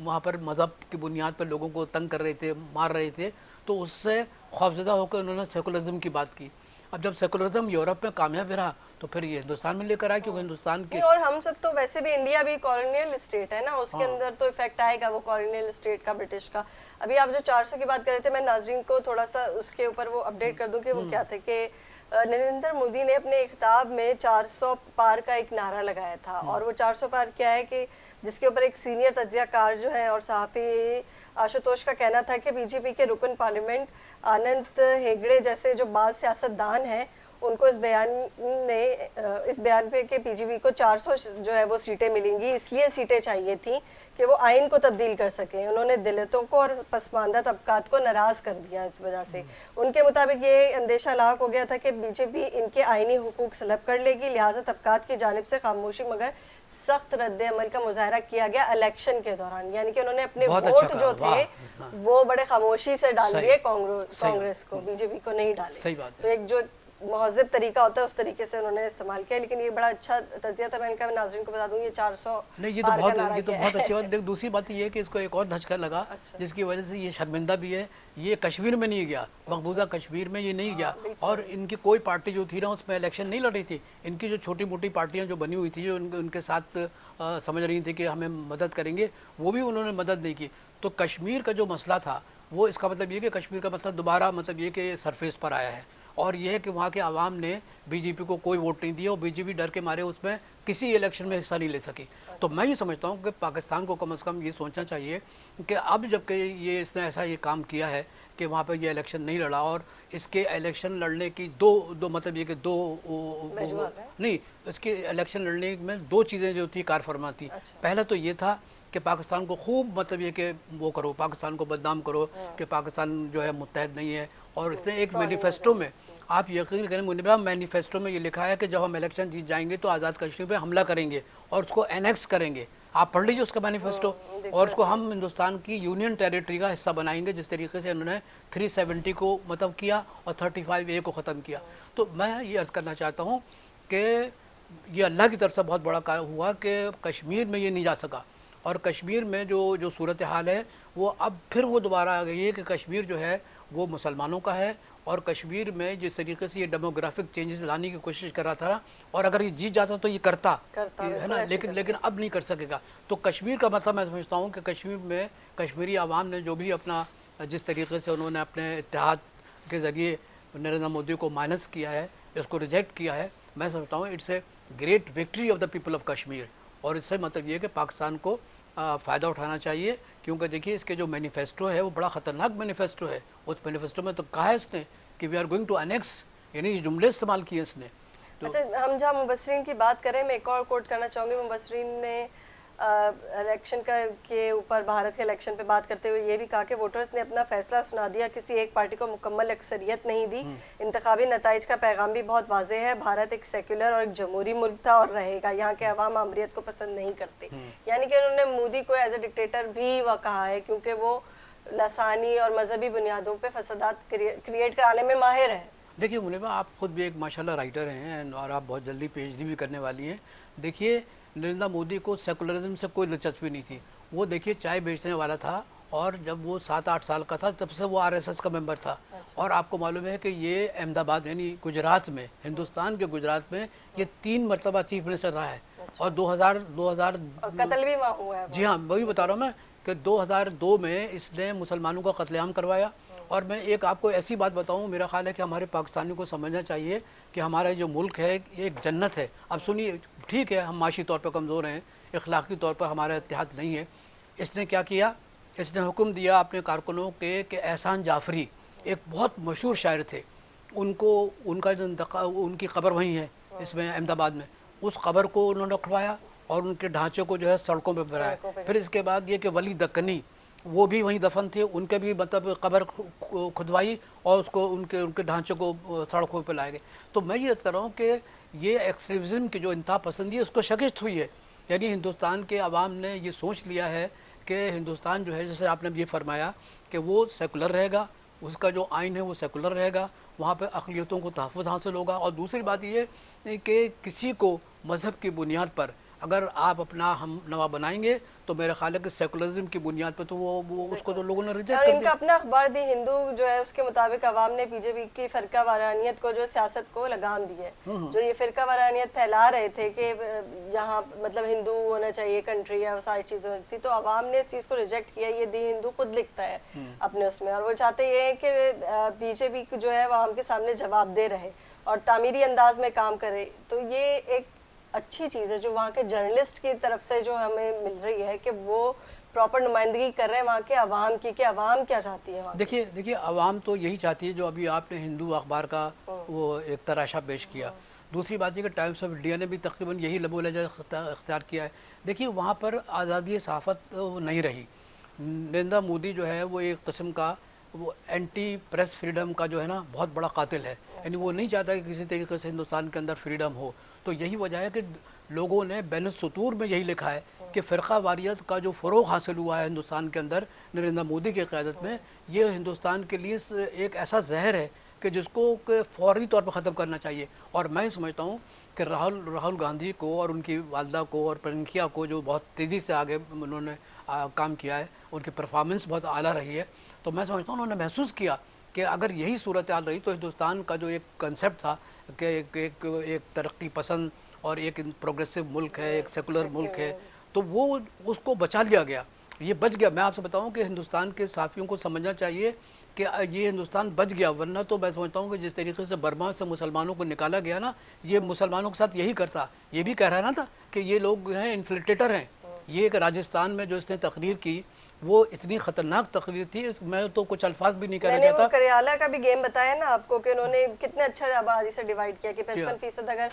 वहाँ पर मज़हब की बुनियाद पर लोगों को तंग कर रहे थे, मार रहे थे, तो उससे खौफज़दा होकर उन्होंने सेकुलरिज्म की बात की। अब जब सेकुलरिज्म यूरोप में कामयाब रहा तो फिर ये हिंदुस्तान में लेकर आए, क्योंकि हिंदुस्तान के और हम सब तो वैसे भी, इंडिया भी कॉलोनियल स्टेट है ना, उसके अंदर तो इफेक्ट आएगा वो कॉलोनियल स्टेट का, ब्रिटिश का। अभी आप जो 400 की बात कर रहे थे, मैं नाजरीन को थोड़ा सा उसके ऊपर वो अपडेट कर दूं कि वो क्या थे कि नरेंद्र मोदी ने अपने खिताब में 400 पार का एक नारा लगाया था। और वो 400 पार क्या है कि जिसके ऊपर एक सीनियर तज्जियाकार जो है और सहाफ़ी आशुतोष का कहना था कि बीजेपी के रुकन पार्लियामेंट आनंद हेगड़े जैसे जो बाज़ सियासतदान हैं उनको इस बयान पे कि पीजीवी को 400 जो है वो सीटें मिलेंगी, इसलिए सीटें चाहिए थी कि वो आइन को तब्दील कर सकें। उन्होंने दलितों को और पसमानदा तबकात को नाराज कर दिया इस वजह से। उनके मुताबिक ये अंदेशा लाक हो गया था कि बीजेपी इनके आइनी हुकूक सलब कर लेगी, लिहाजा तबकात की जानिब से खामोशी मगर सख्त रद्द अमल का मुजाहरा किया गया इलेक्शन के दौरान। यानी कि उन्होंने अपने वोट जो थे वो बड़े खामोशी से डाल दिए कांग्रेस को, बीजेपी को नहीं डाले। तो एक जो महज़िब तरीका होता है उस तरीके से उन्होंने इस्तेमाल किया। लेकिन ये बड़ा अच्छा तजिया था, मैंने कहा नाज़रीन को बता दूं ये 400 नहीं, ये तो बहुत अच्छी बात। दूसरी बात ये है कि इसको एक और धचका लगा जिसकी वजह से ये शर्मिंदा भी है। ये कश्मीर में नहीं गया, मकबूजा कश्मीर में ये नहीं गया, और इनकी कोई पार्टी जो थी ना उसमें इलेक्शन नहीं लड़ी थी। इनकी जो छोटी मोटी पार्टियां जो बनी हुई थी, जो उनके साथ समझ रही थी कि हमें मदद करेंगे, वो भी उन्होंने मदद नहीं की। तो कश्मीर का जो मसला था वो, इसका मतलब ये कि कश्मीर का मसला दोबारा मतलब ये कि सरफेस पर आया है, और ये है कि वहाँ के आवाम ने बीजेपी को कोई वोट नहीं दिया और बीजेपी डर के मारे उसमें किसी इलेक्शन में हिस्सा नहीं ले सकी। तो मैं ये समझता हूँ कि पाकिस्तान को कम से कम ये सोचना चाहिए कि अब जबकि ये इसने ऐसा ये काम किया है कि वहाँ पर ये इलेक्शन नहीं लड़ा, और इसके इलेक्शन लड़ने की दो मतलब ये कि नहीं, इसके इलेक्शन लड़ने में दो चीज़ें जो थी कार फरमा थी। पहला तो ये था कि पाकिस्तान को खूब मतलब ये कि वो करो, पाकिस्तान को बदनाम करो कि पाकिस्तान जो है मुत्तहद नहीं है। और इसने एक मैनिफेस्टो में, आप यकीन करें मुनिबा, मैनिफेस्टो में ये लिखा है कि जब हम इलेक्शन जीत जाएंगे तो आज़ाद कश्मीर पे हमला करेंगे और उसको एनेक्स करेंगे। आप पढ़ लीजिए उसका मैनिफेस्टो, और उसको हम हिंदुस्तान की यूनियन टेरिटरी का हिस्सा बनाएंगे, जिस तरीके से उन्होंने 370 को मतलब किया और 35A को ख़त्म किया। तो मैं ये अर्ज़ करना चाहता हूँ कि ये अल्लाह की तरफ से बहुत बड़ा काम हुआ कि कश्मीर में ये नहीं जा सका, और कश्मीर में जो सूरत हाल है वो अब फिर वो दोबारा आ गई है कि कश्मीर जो है वो मुसलमानों का है, और कश्मीर में जिस तरीके से ये डेमोग्राफिक चेंजेस लाने की कोशिश कर रहा था, और अगर ये जीत जाता तो ये करता है ना, लेकिन अब नहीं कर सकेगा। तो कश्मीर का मतलब मैं समझता हूँ कि कश्मीर में कश्मीरी आवाम ने जो भी अपना जिस तरीके से उन्होंने अपने इत्तेहाद के ज़रिए नरेंद्र मोदी को माइनस किया है, इसको रिजेक्ट किया है, मैं समझता हूँ it's a great victory of the people of Kashmir. और इससे मतलब ये कि पाकिस्तान को फ़ायदा उठाना चाहिए, क्योंकि देखिए इसके जो मैनिफेस्टो है वो बड़ा ख़तरनाक मैनिफेस्टो है। उस मैनिफेस्टो में तो कहा है इसने कि we are going to annex, यानी ये जुमले इस्तेमाल किए इसने। तो अच्छा, हम जहाँ मुबस्सरीन की बात करें, मैं एक और कोट करना चाहूँगी। मुबस्सरीन ने इलेक्शन के ऊपर, भारत के इलेक्शन पे बात करते हुए ये भी कहा कि वोटर्स ने अपना फैसला सुना दिया, किसी एक पार्टी को मुकम्मल अक्सरियत नहीं दी। इंतखाबी नताइज का पैगाम भी बहुत वाज़ेह है, भारत एक सेक्युलर और एक जमहूरी मुल्क था और रहेगा, यहाँ के अवाम आमरीत को पसंद नहीं करते। यानी कि उन्होंने मोदी को एज ए डिक्टेटर भी वह कहा है, क्योंकि वो लसानी और मजहबी बुनियादों पर फसादात क्रिएट कराने में माहिर है। देखिए मुनिबा, आप खुद भी एक माशाल्लाह राइटर हैं और आप बहुत जल्दी PhD भी करने वाली हैं। देखिए नरेंद्र मोदी को सेकुलरिज्म से कोई दिलचस्पी नहीं थी। वो देखिए चाय बेचने वाला था, और जब वो 7-8 साल का था तब से वो RSS का मेंबर था। और आपको मालूम है कि ये अहमदाबाद यानी गुजरात में, हिंदुस्तान के गुजरात में ये 3 मरतबा चीफ मिनिस्टर रहा है। और 2000 कत्ल भी वहाँ हुआ है। जी हाँ, वही बता रहा हूँ मैं कि 2002 में इसने मुसलमानों का कत्लेआम करवाया। और मैं एक आपको ऐसी बात बताऊं, मेरा ख्याल है कि हमारे पाकिस्तानियों को समझना चाहिए कि हमारा जो मुल्क है एक जन्नत है। अब सुनिए, ठीक है हम माशी तौर पर कमज़ोर हैं, इखलाकी तौर पर हमारा इत्तेहाद नहीं है। इसने क्या किया, इसने हुक्म दिया अपने कारकुनों के कि एहसान जाफरी एक बहुत मशहूर शायर थे, उनका जो उनकी कब्र वहीं है इसमें अहमदाबाद में, उस कब्र को उन्होंने उठवाया और उनके ढांचे को जो है सड़कों पर बनाया। फिर इसके बाद ये कि वली दक्कनी वो भी वहीं दफन थे, उनके भी मतलब कब्र खुदवाई और उसको उनके ढांचे को सड़कों पर लाए गए। तो मैं ये कह रहा हूँ कि ये एक्सट्रीमिज़म की जो इंतहा पसंदी है उसको शिकस्त हुई है। यानी हिंदुस्तान के अवाम ने ये सोच लिया है कि हिंदुस्तान जो है, जैसे आपने ये फरमाया कि वो सेकुलर रहेगा, उसका जो आइन है वो सेकुलर रहेगा, वहाँ पर अक़लियतों को तहफ़्फ़ुज़ हासिल होगा। और दूसरी बात ये कि किसी को मज़हब की बुनियाद पर अगर आप अपना हम नवा बनाएंगे तो मेरे ख्याल है कि सेकुलरिज्म की बुनियाद पर तो वो उसको तो लोगों ने रिजेक्ट कर दिया। इनका अपना अखबार दी हिंदू जो है उसके मुताबिक अवाम ने बीजेपी की फ़िरका वारानियत को, जो सियासत को लगाम दी है, जो ये फ़िरका वारानियत फैला रहे थे कि यहाँ मतलब हिंदू होना चाहिए कंट्री या सारी चीज़ें थी, तो अवाम ने इस चीज़ को रिजेक्ट किया। ये दी हिंदू खुद लिखता है अपने उसमें, और वो चाहते ये है कि बीजेपी जो है वो आवाम के सामने जवाब दे रहे और तामीरी अंदाज में काम करे। तो ये एक अच्छी चीज़ है जो वहाँ के जर्नलिस्ट की तरफ से जो हमें मिल रही है कि वो प्रॉपर नुमाइंदगी कर रहे हैं वहाँ के अवाम की, कि अवाम क्या चाहती है। देखिए अवाम तो यही चाहती है जो अभी आपने हिंदू अखबार का वो एक तराशा पेश किया। दूसरी बात ये कि टाइम्स ऑफ इंडिया ने भी तकरीबन यही लबो लहजा इख्तियार किया है। देखिए वहाँ पर आज़ादी सहाफ़त नहीं रही। नरेंद्र मोदी जो है वो एक किस्म का वो एंटी प्रेस फ्रीडम का जो है ना बहुत बड़ा कातिल है, यानी वो नहीं चाहता कि किसी तरीके से हिंदुस्तान के अंदर फ्रीडम हो। तो यही वजह है कि लोगों ने बैन सतूर में यही लिखा है कि फ़िरका वारियत का जो फ़रोग़ हासिल हुआ है हिंदुस्तान के अंदर नरेंद्र मोदी की क़यादत में, ये हिंदुस्तान के लिए एक ऐसा जहर है कि जिसको फौरी तौर पर ख़त्म करना चाहिए। और मैं समझता हूँ कि राहुल गांधी को और उनकी वालदा को और प्रियंका को जो बहुत तेज़ी से आगे उन्होंने काम किया है, उनकी परफॉर्मेंस बहुत आला रही है। तो मैं समझता हूँ उन्होंने महसूस किया कि अगर यही सूरत हाल रही तो हिंदुस्तान का जो एक कंसेप्ट था कि एक तरक्की पसंद और एक प्रोग्रेसिव मुल्क है, एक सेकुलर मुल्क है, तो वो उसको बचा लिया गया, ये बच गया। मैं आपसे बताऊं कि हिंदुस्तान के साफियों को समझना चाहिए कि ये हिंदुस्तान बच गया, वरना तो मैं समझता हूँ कि जिस तरीके से बर्मा से मुसलमानों को निकाला गया ना, ये मुसलमानों के साथ यही करता। ये भी कह रहा ना था कि ये लोग हैं इन्फ्लिक्टेटर हैं। ये एक राजस्थान में जो इसने तकरीर की वो इतनी खतरनाक तकरीर थी, मैं तो कुछ अल्फाज भी नहीं कहना चाहता। करियाला का भी गेम बताया ना आपको कि उन्होंने कितने अच्छा आबादी से डिवाइड किया कि 55% अगर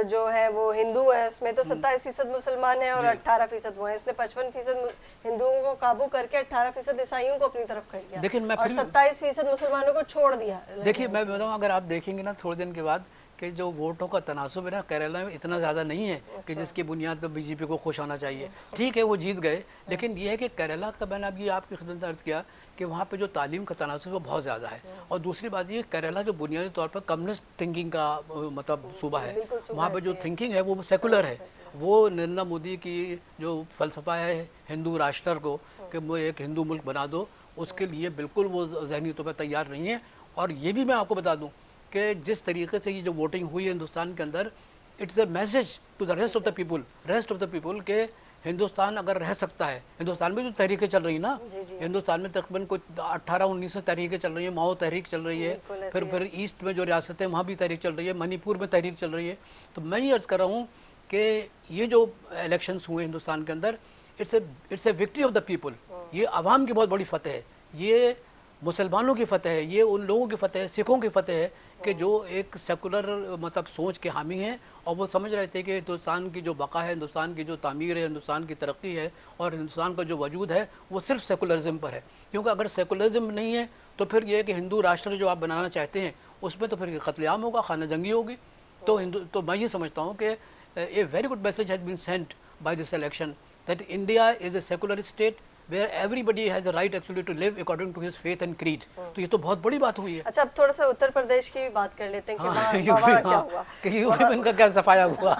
जो है वो हिंदू है, उसमें तो 27% मुसलमान है और 18% वो है। उसने 55% हिंदुओं को काबू करके 18% ईसाइयों को अपनी तरफ कर लिया, लेकिन मैं और 27% मुसलमानों को छोड़ दिया। देखिए मैं बताऊँ, अगर आप देखेंगे ना थोड़े दिन के बाद कि जो वोटों का तनासुब है ना केरला में इतना ज़्यादा नहीं है कि जिसकी बुनियाद पर बीजेपी को खुश होना चाहिए। ठीक है वो जीत गए, लेकिन ये है कि केरला का मैंने अब ये आपकी खिदमत अर्ज़ किया कि वहाँ पे जो तालीम का तनासुब है वो बहुत ज़्यादा है। और दूसरी बात ये केरला जो बुनियादी तौर पर कम्युनिस्ट थिंकिंग का मतलब सूबा है, वहाँ पर जो थिंकिंग है वो सेकुलर है। वो नरेंद्र मोदी की जो फ़लसफ़ा है हिंदू राष्ट्र को कि वो एक हिंदू मुल्क बना दो, उसके लिए बिल्कुल वो ज़हनी तौर पर तैयार नहीं है। और ये भी मैं आपको बता दूँ कि जिस तरीके से ये जो वोटिंग हुई है हिंदुस्तान के अंदर, it's a message to the rest of the people के हिंदुस्तान अगर रह सकता है। हिंदुस्तान में जो तहरीकें चल रही ना, हिंदुस्तान में तकरीबन कुछ 18-19 तहरीकें चल रही है। माओ तहरीक चल रही है, फिर ईस्ट में जो रियासत है वहाँ भी तहरीक चल रही है, मणिपुर में तहरीक चल रही है। तो मैं ये अर्ज़ कर रहा हूँ कि ये जो इलेक्शंस हुए हिंदुस्तान के अंदर, it's a victory of the people. ये आवाम की बहुत बड़ी फतेह है, ये मुसलमानों की फतेह है, ये उन लोगों की फतेह है, सिखों की फतेह है कि जो एक सेकुलर मतलब सोच के हामी हैं और वो समझ रहे थे कि हिंदुस्तान की जो बका है, हिंदुस्तान की जो तामीर है, हिंदुस्तान की तरक्की है और हिंदुस्तान का जो वजूद है वो सिर्फ सेकुलरिज्म पर है। क्योंकि अगर सेकुलरिज्म नहीं है तो फिर ये कि हिंदू राष्ट्र जो आप बनाना चाहते हैं उसमें तो फिर कत्लेआम होगा, खाना जंगी होगी। तो मैं ये समझता हूँ कि a very good message has been sent by this election that India is a secular state where everybody has a right actually to live according to his faith and creed। तो ये तो बहुत बड़ी बात हुई है। अच्छा अब थोड़ा सा उत्तर प्रदेश की भी बात कर लेते हैं कि वहाँ क्या हुआ, कि यूपी में इनका क्या सफाया हुआ।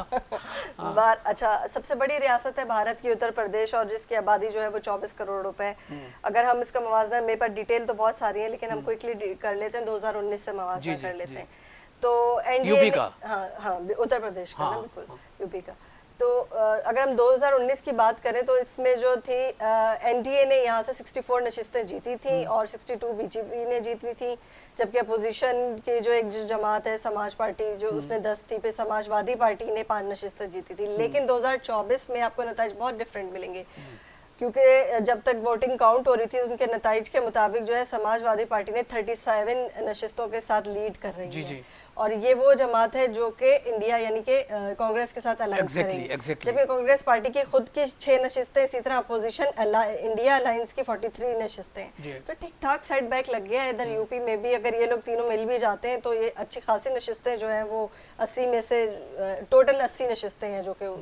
अच्छा सबसे बड़ी रियासत है भारत की उत्तर प्रदेश और जिसकी आबादी जो है वो 24 करोड़ रुपए। अगर हम इसका मवाजना, मेरे पास डिटेल तो बहुत सारी है लेकिन हम क्विकली कर लेते हैं, 2019 से मवाजना कर लेते हैं। तो यूपी का, हाँ उत्तर प्रदेश का, बिल्कुल यूपी का। तो अगर हम 2019 की बात करें तो इसमें जो थी एनडीए ने यहाँ से 64 नशिस्तें जीती थी और 62 बीजेपी ने जीती थी, जबकि अपोजिशन की जो एक जमात है समाज पार्टी जो उसने 10 थी, फिर समाजवादी पार्टी ने 5 नशिस्तें जीती थी। लेकिन 2024 में आपको नतीजे बहुत डिफरेंट मिलेंगे क्योंकि जब तक वोटिंग काउंट हो रही थी उनके नतीजे के मुताबिक जो है समाजवादी पार्टी ने 37 नशिस्तों के साथ लीड कर रही है और ये वो जमात है जो कि इंडिया यानी कि कांग्रेस के साथ अलायंस करेगी। जबकि कांग्रेस पार्टी की खुद की 6 नशिस्तें, इसी तरह अपोजिशन इंडिया अलायंस की 43 नशिस्तें। तो ठीक ठाक सेटबैक लग गया इधर यूपी में भी। अगर ये लोग तीनों मिल भी जाते हैं तो ये अच्छी खासी नशिस्तें जो हैं वो 80 में से टोटल 80 नशिस्तें हैं जो कि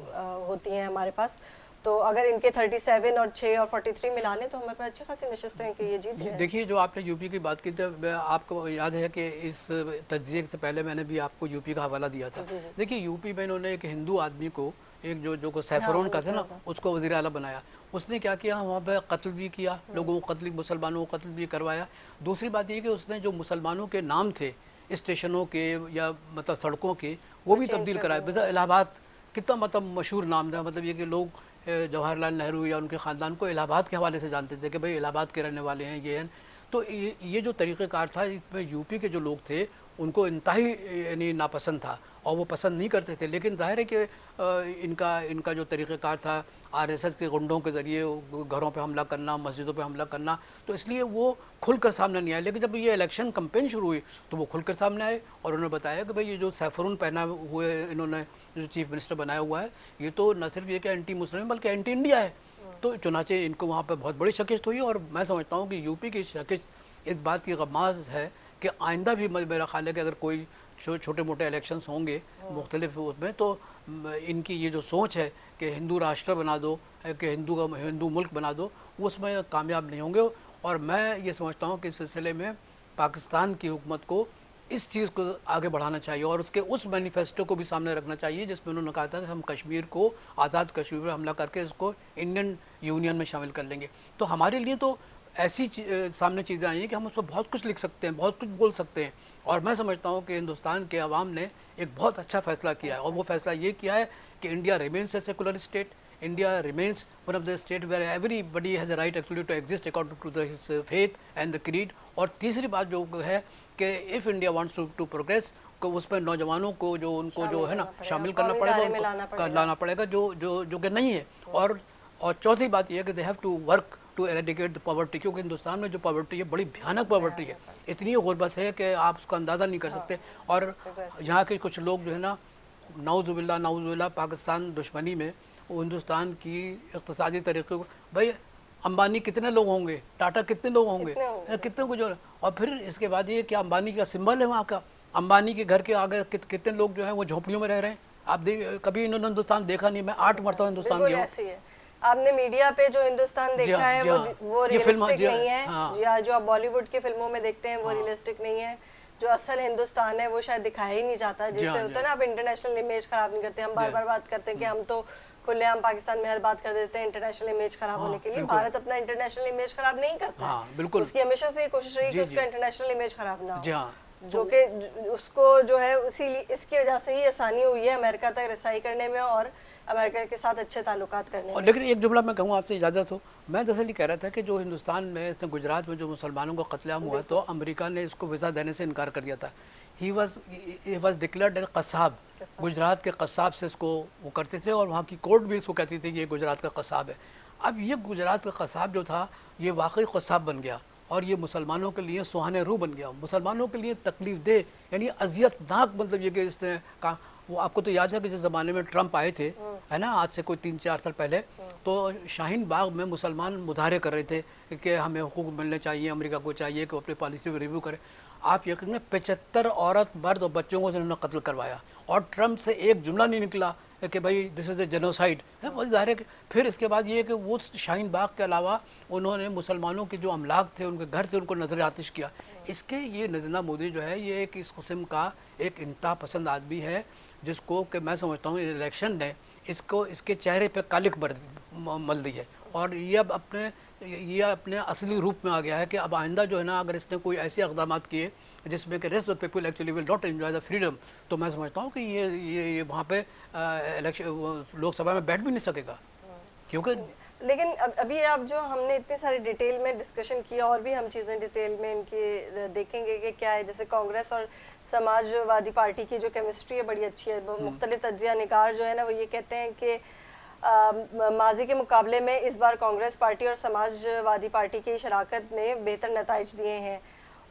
होती हैं हमारे पास। तो अगर इनके 37 और 6 और 43 मिला लें तो हमारे पास अच्छी खासी नशिस्तें हैं कि ये जीत गए। देखिए जो आपने यूपी की बात की तो आपको याद है कि इस तज्जिए से पहले मैंने भी आपको यूपी का हवाला दिया था। देखिए यूपी में इन्होंने एक हिंदू आदमी को, एक जो सैफरोन का था ना, उसको वज़ीर आला बनाया। उसने क्या किया, वहाँ पर कत्ल भी किया, लोगों को कत्ल, मुसलमानों को कत्ल भी करवाया। दूसरी बात ये कि उसने जो मुसलमानों के नाम थे स्टेशनों के या मतलब सड़कों के, वो भी तब्दील कराए। इलाहाबाद कितना मतलब मशहूर नाम था, मतलब ये कि लोग जवाहरलाल नेहरू या उनके ख़ानदान को इलाहाबाद के हवाले से जानते थे कि भाई इलाहाबाद के रहने वाले हैं ये हैं। तो ये जो तरीक़ेकार था इसमें यूपी के जो लोग थे उनको इंतहाई यानी नापसंद था और वो पसंद नहीं करते थे। लेकिन जाहिर है कि इनका जो तरीक़ेकार था आरएसएस के गुंडों के ज़रिए घरों पे हमला करना, मस्जिदों पे हमला करना, तो इसलिए वो खुलकर सामने नहीं आए। लेकिन जब ये इलेक्शन कैंपेन शुरू हुई तो वो खुलकर सामने आए और उन्होंने बताया कि भाई ये जो सैफरून पहना हुए इन्होंने जो चीफ मिनिस्टर बनाया हुआ है, ये तो न सिर्फ ये कि एंटी मुस्लिम बल्कि एंटी इंडिया है। तो चुनाचे इनको वहाँ पर बहुत बड़ी शिकस्त हुई और मैं समझता हूँ कि यूपी की शिकस्त इस बात की गमाज़ है कि आइंदा भी मेरा ख्याल है कि अगर कोई छोटे मोटे इलेक्शंस होंगे मुख्तलिफ उसमें, तो इनकी ये जो सोच है कि हिंदू राष्ट्र बना दो, कि हिंदू मुल्क बना दो, वो उसमें कामयाब नहीं होंगे। और मैं ये समझता हूँ कि इस सिलसिले में पाकिस्तान की हुकूमत को इस चीज़ को आगे बढ़ाना चाहिए और उसके उस मैनिफेस्टो को भी सामने रखना चाहिए जिसमें उन्होंने कहा था कि हम कश्मीर को, आज़ाद कश्मीर पर हमला करके इसको इंडियन यूनियन में शामिल कर लेंगे। तो हमारे लिए तो ऐसी सामने चीज़ें आई हैं कि हम उस पर बहुत कुछ लिख सकते हैं, बहुत कुछ बोल सकते हैं। और मैं समझता हूँ कि हिंदुस्तान के अवाम ने एक बहुत अच्छा फैसला किया है और वो फैसला ये किया है कि India remains a secular state, India remains one of the state where everybody has a right actually to exist according to the his faith and the creed. और तीसरी बात जो है कि if India wants to progress, को उसमें नौजवानों को जो उनको जो है ना शामिल करना पड़ेगा, लाना पड़ेगा जो कि नहीं है। और चौथी बात यह है कि they have to work to eradicate the poverty, क्योंकि हिंदुस्तान में जो पॉवर्टी है बड़ी भयानक पॉवर्टी है, इतनी गुर्बत है कि आप उसका अंदाज़ा नहीं कर सकते। और यहाँ के कुछ लोग जो है ना नाउज़ुबिल्लाह पाकिस्तान दुश्मनी में वो हिंदुस्तान की इक़्तिसादी तरीक़े को, भाई अंबानी कितने लोग होंगे, टाटा कितने लोग होंगे, कितने को जो, और फिर इसके बाद ये कि अंबानी का सिंबल है वहाँ का, अंबानी के घर के आगे कितने लोग जो हैं वो झोपड़ियों में रह रहे हैं। आप कभी इन्होंने हिंदुस्तान देखा नहीं, मैं 8 मरतबा हिंदुस्तान गया हूँ। आपने मीडिया पे जो हिंदुस्तान देखा है वो रियलिस्टिक नहीं है, या जो आप बॉलीवुड की फिल्मों में देखते हैं वो रियलिस्टिक नहीं है। जो असल हिंदुस्तान है वो शायद दिखाया ही नहीं जाता, जिससे होता है ना आप इंटरनेशनल इमेज खराब नहीं करते। हम बार बार बात करते हैं कि हम तो खुलेआम पाकिस्तान में हर बात कर देते हैं इंटरनेशनल इमेज खराब होने के लिए। भारत अपना इंटरनेशनल इमेज खराब नहीं करता, बिल्कुल उसकी हमेशा से कोशिश रही कि उसका इंटरनेशनल इमेज खराब ना हो, जो कि उसको जो है इसकी वजह से ही आसानी हुई है अमेरिका तक रसाई करने में और अमेरिका के साथ अच्छे ताल्लुकात करने में। लेकिन एक जुमला मैं कहूँ आपसे इजाज़त हो, मैं दरअसल ये कह रहा था कि जो हिंदुस्तान में गुजरात में जो मुसलमानों का कत्लेआम हुआ तो अमेरिका ने इसको वीज़ा देने से इनकार कर दिया था। ही वॉज डिक्लेयर्ड ए कसाब, गुजरात के कसाब से इसको वो करते थे और वहाँ की कोर्ट भी इसको कहती थी कि ये गुजरात का कसाब है। अब ये गुजरात का कसाब जो था ये वाकई कसाब बन गया और ये मुसलमानों के लिए सुहाने रूह बन गया, मुसलमानों के लिए तकलीफ दे यानी अजियतनाक, मतलब ये कि इसने कहा, वो आपको तो याद है कि जिस ज़माने में ट्रंप आए थे, है ना, आज से कोई 3-4 साल पहले, तो शाहीन बाग में मुसलमान मुजाहरे कर रहे थे कि हमें हुकूक मिलने चाहिए, अमेरिका को चाहिए कि वो अपनी पॉलिसी को रिव्यू करे। आप यकीन 75 औरत, मर्द और बच्चों को उन्होंने कत्ल करवाया और ट्रंप से एक जुमला नहीं निकला कि भाई दिस इज़ ए जेनोसाइड है। बहुत ज़ाहिर है कि फिर इसके बाद ये कि वो शाहीन बाग के अलावा उन्होंने मुसलमानों के जो अमलाक थे उनके घर से उनको नजर आतिश किया। इसके ये नरेंद्र मोदी जो है ये एक इस किस्म का एक इंतहा पसंद आदमी है जिसको कि मैं समझता हूँ इलेक्शन ने इसको इसके चेहरे पे कालिक मल दी है और ये अब अपने असली रूप में आ गया है कि अब आइंदा जो है ना अगर इसने कोई ऐसे इक़दाम किए जिसमें कि rest of people actually will not enjoy the freedom, तो मैं समझता हूँ कि ये वहाँ पे इलेक्शन लोकसभा में बैठ भी नहीं सकेगा क्योंकि। लेकिन अभी आप जो हमने इतनी सारी डिटेल में डिस्कशन किया और भी हम चीज़ें डिटेल में इनकी देखेंगे कि क्या है। जैसे कांग्रेस और समाजवादी पार्टी की जो केमिस्ट्री है बड़ी अच्छी है। मुख्तलिफ तज्जिया निगार जो है ना वो ये कहते हैं कि माजी के मुकाबले में इस बार कांग्रेस पार्टी और समाजवादी पार्टी की शराकत ने बेहतर नताइज दिए हैं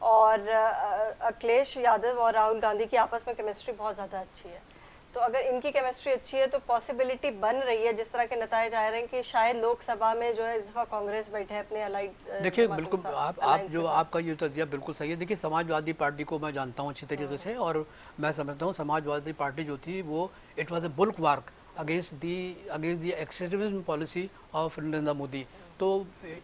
और अखिलेश यादव और राहुल गांधी की आपस में केमिस्ट्री बहुत ज़्यादा अच्छी है। तो अगर इनकी केमिस्ट्री अच्छी है तो पॉसिबिलिटी बन रही है जिस तरह के नताइज आ रहे हैं कि शायद लोकसभा में जो है इस दफ़ा कांग्रेस बैठे अपने अलाइड। देखिए बिल्कुल आप जो आपका ये तजिया बिल्कुल सही है। देखिए समाजवादी पार्टी को मैं जानता हूँ अच्छी तरीके से और मैं समझता हूँ समाजवादी पार्टी जो थी वो इट वॉज ए बुल्क वार्क against the extremism policy of Narendra Modi. तो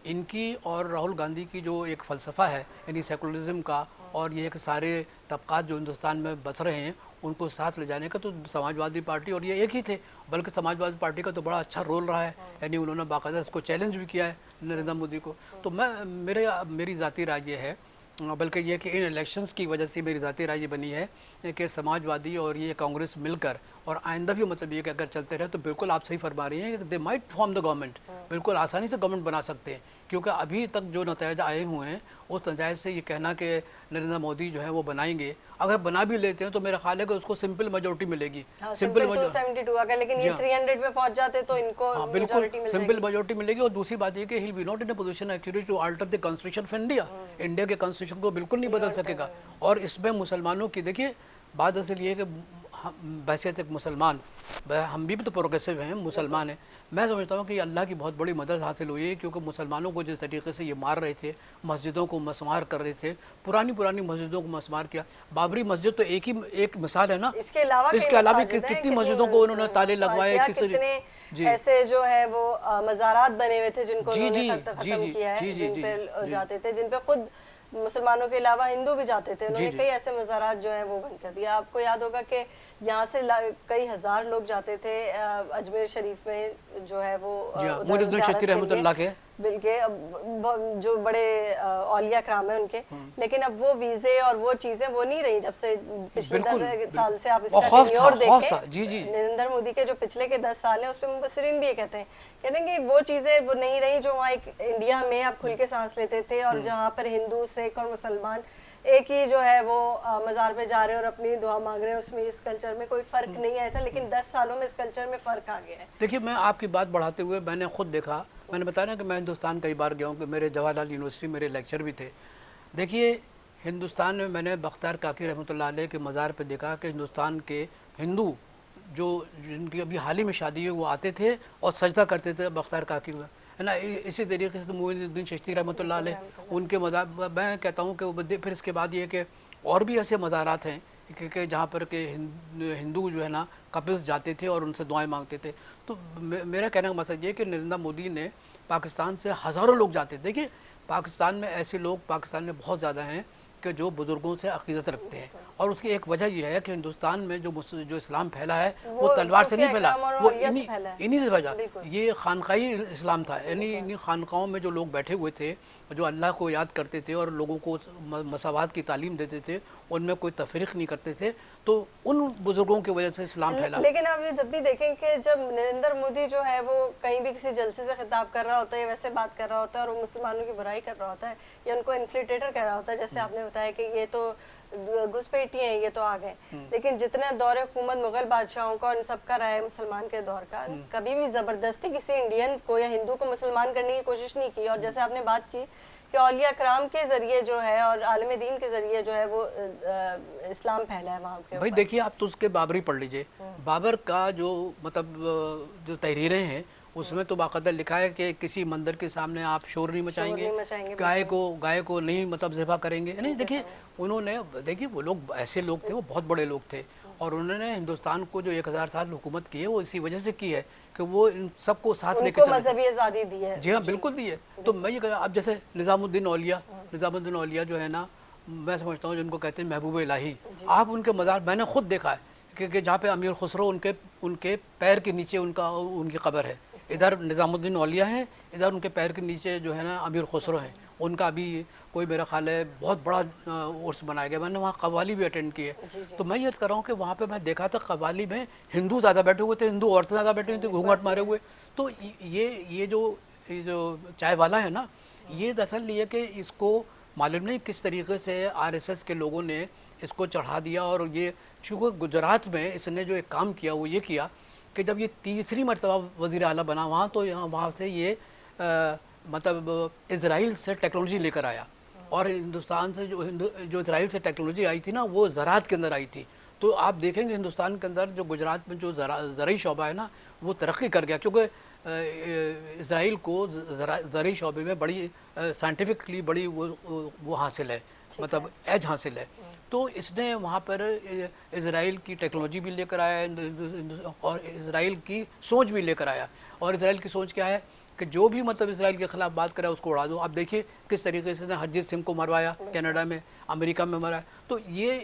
इनकी और राहुल गांधी की जो एक फ़लसफ़ा है यानी सेकुलरिज्म का और ये कि सारे तबक़ात जो हिंदुस्तान में बस रहे हैं उनको साथ ले जाने का, तो समाजवादी पार्टी और ये एक ही थे, बल्कि समाजवादी पार्टी का तो बड़ा अच्छा रोल रहा है यानी उन्होंने बाकायदा इसको चैलेंज भी किया है नरेंद्र मोदी को। तो मेरी ज़ाती राय ये है, बल्कि ये कि इन इलेक्शंस की वजह से मेरी ज़ाती राय ये बनी है कि समाजवादी और ये कांग्रेस मिलकर और आइंदा भी मतलब ये कि अगर चलते रहे तो बिल्कुल आप सही फरमा रही हैं कि they might form the government, बिल्कुल आसानी से गवर्नमेंट बना सकते हैं। क्योंकि अभी तक जो नतीजे आए हुए हैं उस नतीजे से ये कहना कि नरेंद्र मोदी जो है वो बनाएंगे अगर बना भी लेते हैं तो मेरा ख्याल है कि उसको सिंपल मेजोरिटी मिलेगी। सिंपल 272 अगर, लेकिन ये 300 पे पहुंच जाते तो इनको मेजॉरिटी मिल जाएगी, सिंपल मेजोरिटी मिलेगी। और दूसरी बात ये कि he will be not in a position actually to alter the constitution of India. India के कॉन्स्टिट्यूशन को बिल्कुल नहीं बदल सकेगा। और इसमें मुसलमानों की देखिए बात असल ये है कि बहसियत एक मुसलमान, हम भी तो प्रोग्रेसिव हैं, मुसलमान हैं। मैं समझता हूँ कि अल्लाह की बहुत बड़ी मदद हासिल हुई है, क्योंकि मुसलमानों को जिस तरीके से ये मार रहे थे, मस्जिदों को मसमार कर रहे थे, पुरानी मस्जिदों को मसमार किया। बाबरी मस्जिद तो एक मिसाल है ना, इसके अलावा कितनी मस्जिदों को उन्होंने ताले लगवाए, कितने ऐसे जो है वो मज़ारात बने हुए थे जिनको खत्म किया है, जिन पे जाते थे, जिन पे खुद मुसलमानों के अलावा हिंदू भी जाते थे। उन्होंने कई ऐसे मज़ारात जो है वो बंद कर दिया। आपको याद होगा कि यहाँ से कई हजार लोग जाते थे अजमेर शरीफ में जो है वो बिल्कुल जो बड़े औलिया कराम है उनके, लेकिन अब वो वीजे और वो चीजें वो नहीं रही जब से पिछले 10 साल से आप इसका टेन्योर देखें। नरेंद्र मोदी के जो पिछले के 10 साल है उसमें मुबस्सिरीन भी ये कहते हैं कि वो चीजें वो नहीं रही जो वहाँ एक इंडिया में आप खुल के सांस लेते थे, और जहाँ पर हिंदू सिख और मुसलमान एक ही जो है वो मज़ार पे जा रहे हैं और अपनी दुआ मांग रहे हैं। उसमें इस कल्चर में कोई फ़र्क नहीं आया था, लेकिन 10 सालों में इस कल्चर में फ़र्क आ गया है। देखिए, मैं आपकी बात बढ़ाते हुए मैंने खुद देखा, मैंने बताया ना कि मैं हिंदुस्तान कई बार गया हूँ, कि मेरे जवाहरलाल यूनिवर्सिटी मेरे लेक्चर भी थे। देखिए, हिंदुस्तान में मैंने बख्तियार काकी रहमतुल्लाह अलैह के मज़ार पे देखा कि हिंदुस्तान के हिंदू जो जिनकी अभी हाल ही में शादी हुई वो आते थे और सजदा करते थे बख्तियार काकी में, है ना। इसी तरीके से तो मोइनुद्दीन चिश्ती रहमतुल्लाह अलैह उनके मज़ार, मैं कहता हूँ कि फिर इसके बाद ये कि और भी ऐसे मज़ारात हैं कि जहाँ पर के हिंदू जो है ना कपिल्स जाते थे और उनसे दुआएं मांगते थे। तो मेरा कहने का मतलब ये कि नरेंद्र मोदी ने पाकिस्तान से हज़ारों लोग जाते थे। देखिए, पाकिस्तान में ऐसे लोग पाकिस्तान में बहुत ज़्यादा हैं कि जो बुज़ुर्गों से अक़ीदत रखते हैं, और उसकी एक वजह यह है कि हिंदुस्तान में जो इस्लाम फैला है वो तलवार से नहीं फैला, वो इन्हीं से वजह, ये खानकाई इस्लाम था। यानी इन्हीं खानकाओं में जो लोग बैठे हुए थे, जो अल्लाह को याद करते थे और लोगों को मसावात की तालीम देते थे, उनमें कोई तफरीक नहीं करते थे, तो उन बुजुर्गों की वजह से इस्लाम फैला। लेकिन आप ये जब भी देखें कि जब नरेंद्र मोदी जो है वो कहीं भी किसी जलसे से खिताब कर रहा होता है या वैसे बात कर रहा होता है और वो मुसलमानों की बुराई कर रहा होता है या उनको इन्फ्लिटेटर कह रहा होता है, जैसे आपने बताया कि ये तो घुसपैठी हैं, ये तो आ गए, लेकिन जितना दौर हुकूमत मुगल बादशाहों का उन सबका रहा है मुसलमान के दौर का, कभी भी जबरदस्ती किसी इंडियन को या हिंदू को मुसलमान करने की कोशिश नहीं की। और जैसे आपने बात की कि औलिया कराम के जरिए जो है और आलम दीन के जरिए जो है वो इस्लाम फैला है वहाँ के। भाई देखिए, आप तो उसके बाबरी पढ़ लीजिए, बाबर का जो मतलब जो तहरीरें हैं उसमें तो बाकायदा लिखा है कि किसी मंदिर के सामने आप शोर नहीं मचाएंगे, गाय को नहीं मतलब ज़िबा करेंगे। नहीं, देखिए उन्होंने, देखिए वो लोग ऐसे लोग थे, वो बहुत बड़े लोग थे, और उन्होंने हिंदुस्तान को जो 1000 साल हुकूमत की है वो इसी वजह से की है कि वो इन सबको साथ लेकर चले, मजहबी आज़ादी दी है। जी हाँ, बिल्कुल दी है। तो मैं ये कहता, अब जैसे निज़ामुद्दीन औलिया जो है ना, मैं समझता हूँ जिनको कहते हैं महबूब इलाही, आप उनके मज़ार मैंने खुद देखा है कि जहाँ पे अमीर खुसरो उनके पैर के नीचे उनकी कब्र है। इधर निज़ामुद्दीन औलिया है, इधर उनके पैर के नीचे जो है ना अमीर खुसरो हैं। उनका अभी कोई मेरा ख्याल है बहुत बड़ा उर्स बनाया गया, मैंने वहाँ कव्वाली भी अटेंड की है। तो मैं ये कर रहा हूँ कि वहाँ पे मैं देखा था कव्वाली में हिंदू ज़्यादा बैठे हुए थे, हिंदू औरतें ज़्यादा बैठे हुए थे, घूंघट मारे हुए। तो ये जो चाय वाला है ना, ये दरअसल ये कि इसको मालूम नहीं किस तरीके से RSS के लोगों ने इसको चढ़ा दिया। और ये चूँकि गुजरात में इसने जो एक काम किया वो ये किया कि जब ये तीसरी मरतबा वज़ीर आला बना वहाँ, तो वहाँ से ये मतलब इज़राइल से टेक्नोलॉजी लेकर आया, और हिंदुस्तान से जो इज़राइल से टेक्नोलॉजी आई थी ना वो ज़राअत के अंदर आई थी। तो आप देखेंगे हिंदुस्तान के अंदर जो गुजरात में जो ज़राई शोबा है ना वो तरक्की कर गया, क्योंकि इज़राइल को ज़राई शोबे में बड़ी साइंटिफिकली बड़ी वो हासिल है, मतलब एज हासिल है। तो इसने वहाँ पर इज़राइल की टेक्नोलॉजी भी लेकर आया और इज़राइल की सोच भी लेकर आया। और इज़राइल की सोच क्या है कि जो भी मतलब इज़राइल के ख़िलाफ़ बात करे उसको उड़ा दो। आप देखिए किस तरीके से हरजीत सिंह को मरवाया कनाडा में, अमेरिका में मराया। तो ये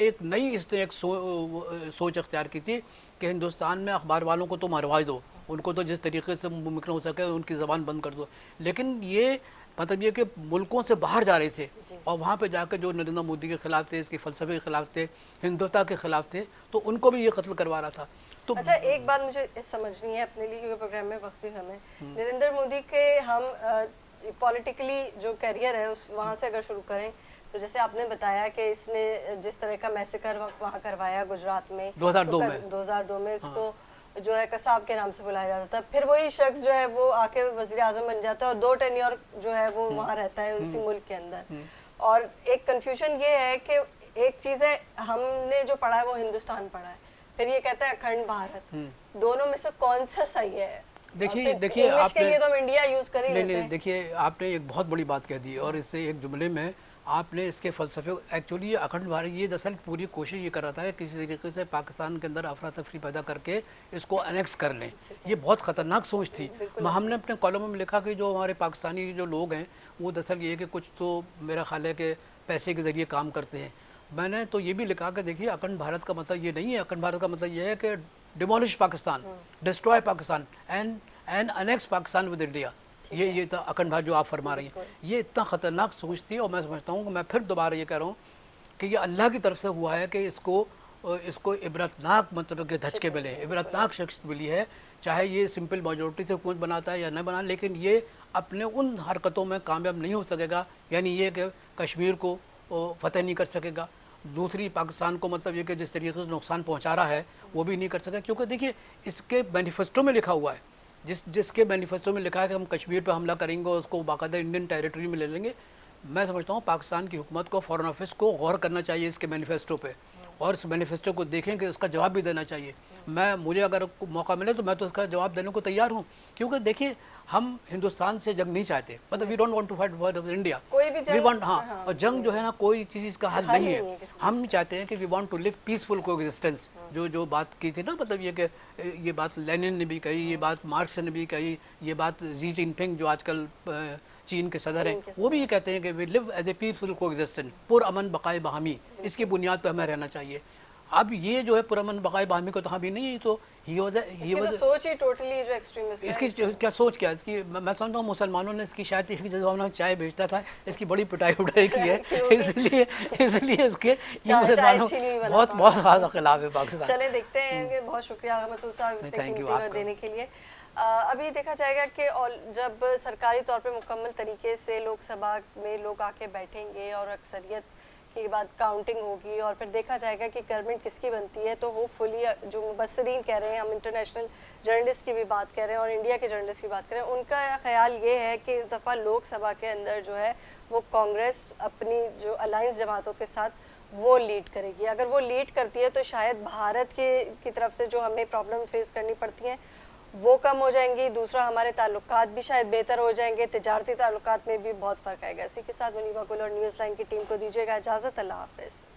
एक नई इसने एक सोच अख्तियार की थी कि हिंदुस्तान में अखबार वालों को तो मरवा दो, उनको तो जिस तरीके से मुमकिन हो सके उनकी ज़बान बंद कर दो। लेकिन ये मतलब ये कि मुल्कों से बाहर जा रहे थे और वहाँ पे जाकर जो नरेंद्र मोदी के ख़िलाफ़ थे, इसके फ़लसफ़े के ख़िलाफ़ थे, हिंदुत्व के ख़िलाफ़ थे, तो उनको भी ये कत्ल करवा रहा था। तो अच्छा, एक बात मुझे समझनी है अपने लिए, क्योंकि प्रोग्राम में वक्त भी हमें नरेंद्र मोदी के हम पॉलिटिकली जो कैरियर है उस वहाँ से अगर शुरू करें तो जैसे आपने बताया कि इसने जिस तरह का मैसेकर वहाँ करवाया गुजरात में 2002 में इसको जो है कसाब के नाम से बुलाया जाता था, फिर वही शख्स जो है वो आके वजीर आजम बन जाता है और 2 टेन्योर जो है वो वहाँ रहता है उसी मुल्क के अंदर। और एक कंफ्यूजन ये है कि एक चीज है हमने जो पढ़ा है वो हिंदुस्तान पढ़ा है, फिर ये कहता है अखंड भारत, दोनों में से कौन सा सही है? देखिए इंग्लिश के लिए तो हम इंडिया यूज कर ही लेते हैं। देखिए आपने एक बहुत बड़ी बात कह दी और इससे एक जुमले में आपने इसके फलसफे एक्चुअली ये अखंड भारत ये दरअसल पूरी कोशिश ये कर रहा था कि किसी तरीके से पाकिस्तान के अंदर अफरा तफरी पैदा करके इसको अनेक्स कर लें। ये बहुत ख़तरनाक सोच थी। हमने अपने कॉलम में लिखा कि जो हमारे पाकिस्तानी जो लोग हैं वो दरअसल ये कि कुछ तो मेरा ख्याल है कि पैसे के ज़रिए काम करते हैं। मैंने तो ये भी लिखा कि देखिए अखंड भारत का मतलब ये नहीं है, अखंड भारत का मतलब ये है कि demolish Pakistan, destroy Pakistan and annex Pakistan with India. ये तो अखंड भारत जो आप फरमा रही हैं ये इतना ख़तरनाक सोच थी। और मैं समझता हूँ कि मैं फिर दोबारा ये कह रहा हूँ कि ये अल्लाह की तरफ से हुआ है कि इसको इबरतनाक मतलब के धचके मिले, इबरतनाक शख्स मिली है, चाहे ये सिंपल मेजोरिटी से हुकूमत बनाता है या न बना, लेकिन ये अपने उन हरकतों में कामयाब नहीं हो सकेगा। यानी ये कि कश्मीर को फतेह नहीं कर सकेगा, दूसरी पाकिस्तान को मतलब ये कि जिस तरीके से नुकसान पहुँचा रहा है वो भी नहीं कर सकेगा। क्योंकि देखिए इसके मैनिफेस्टो में लिखा हुआ है, जिसके मैनिफेस्टो में लिखा है कि हम कश्मीर पर हमला करेंगे और उसको बाकायदा इंडियन टेरिटरी में ले लेंगे। मैं समझता हूँ पाकिस्तान की हुकूमत को, फॉरेन ऑफिस को गौर करना चाहिए इसके मैनिफेस्टो पे और इस मैनिफेस्टो को देखें कि उसका जवाब भी देना चाहिए। मुझे अगर मौका मिले तो मैं तो उसका जवाब देने को तैयार हूँ। क्योंकि देखिए हम हिंदुस्तान से जंग नहीं चाहते, मतलब we don't want to fight for India, we want और जंग जो है ना कोई चीज़ इसका हल नहीं है। हम चाहते हैं कि we want to live peaceful coexistence. जो बात की थी ना, मतलब ये कि ये बात लेनिन ने भी कही, ये बात मार्क्स ने भी कही, ये बात जी जिनपिंग जो आजकल चीन के सदर हैं वो भी ये कहते हैं कि we live as a peaceful coexistence, पुरअमन बकाए बहामी, इसकी बुनियाद पर हमें रहना चाहिए। अब ये जो है पुरअमन बकाए बहामी को तो हाँ भी नहीं, तो सोच ही टोटली जो एक्सट्रीमिस्ट है। इसकी क्या सोच क्या इसकी, मैं समझता हूँ मुसलमानों ने इसकी शायद इसकी जगह चाय बेचता था, इसकी बड़ी पिटाई उठाई की है, इसलिए इसके ये मुसलमानों बहुत खासा खिलाफ है पाकिस्तान। चले देखते हैं। बहुत शुक्रिया मसूद साहब देने के लिए। अभी देखा जाएगा कि जब सरकारी तौर पे मुकम्मल तरीके से लोकसभा में लोग आके बैठेंगे और अक्सरियत के बाद काउंटिंग होगी और फिर देखा जाएगा कि गवर्नमेंट किसकी बनती है, तो होपफुली जो मुबस्सरीन कह रहे हैं, हम इंटरनेशनल जर्नलिस्ट की भी बात कर रहे हैं और इंडिया के जर्नलिस्ट की बात कर रहे हैं, उनका ख्याल ये है कि इस दफ़ा लोकसभा के अंदर जो है वो कांग्रेस अपनी जो अलायंस जमातों के साथ वो लीड करेगी। अगर वो लीड करती है तो शायद भारत की तरफ से जो हमें प्रॉब्लम फेस करनी पड़ती हैं वो कम हो जाएंगी। दूसरा हमारे ताल्लुकात भी शायद बेहतर हो जाएंगे, तिजारती ताल्लुकात में भी बहुत फ़र्क आएगा। इसी के साथ मुनीबा गुल और न्यूज़ लाइन की टीम को दीजिएगा इजाज़त। अल्लाह हाफ़िज़।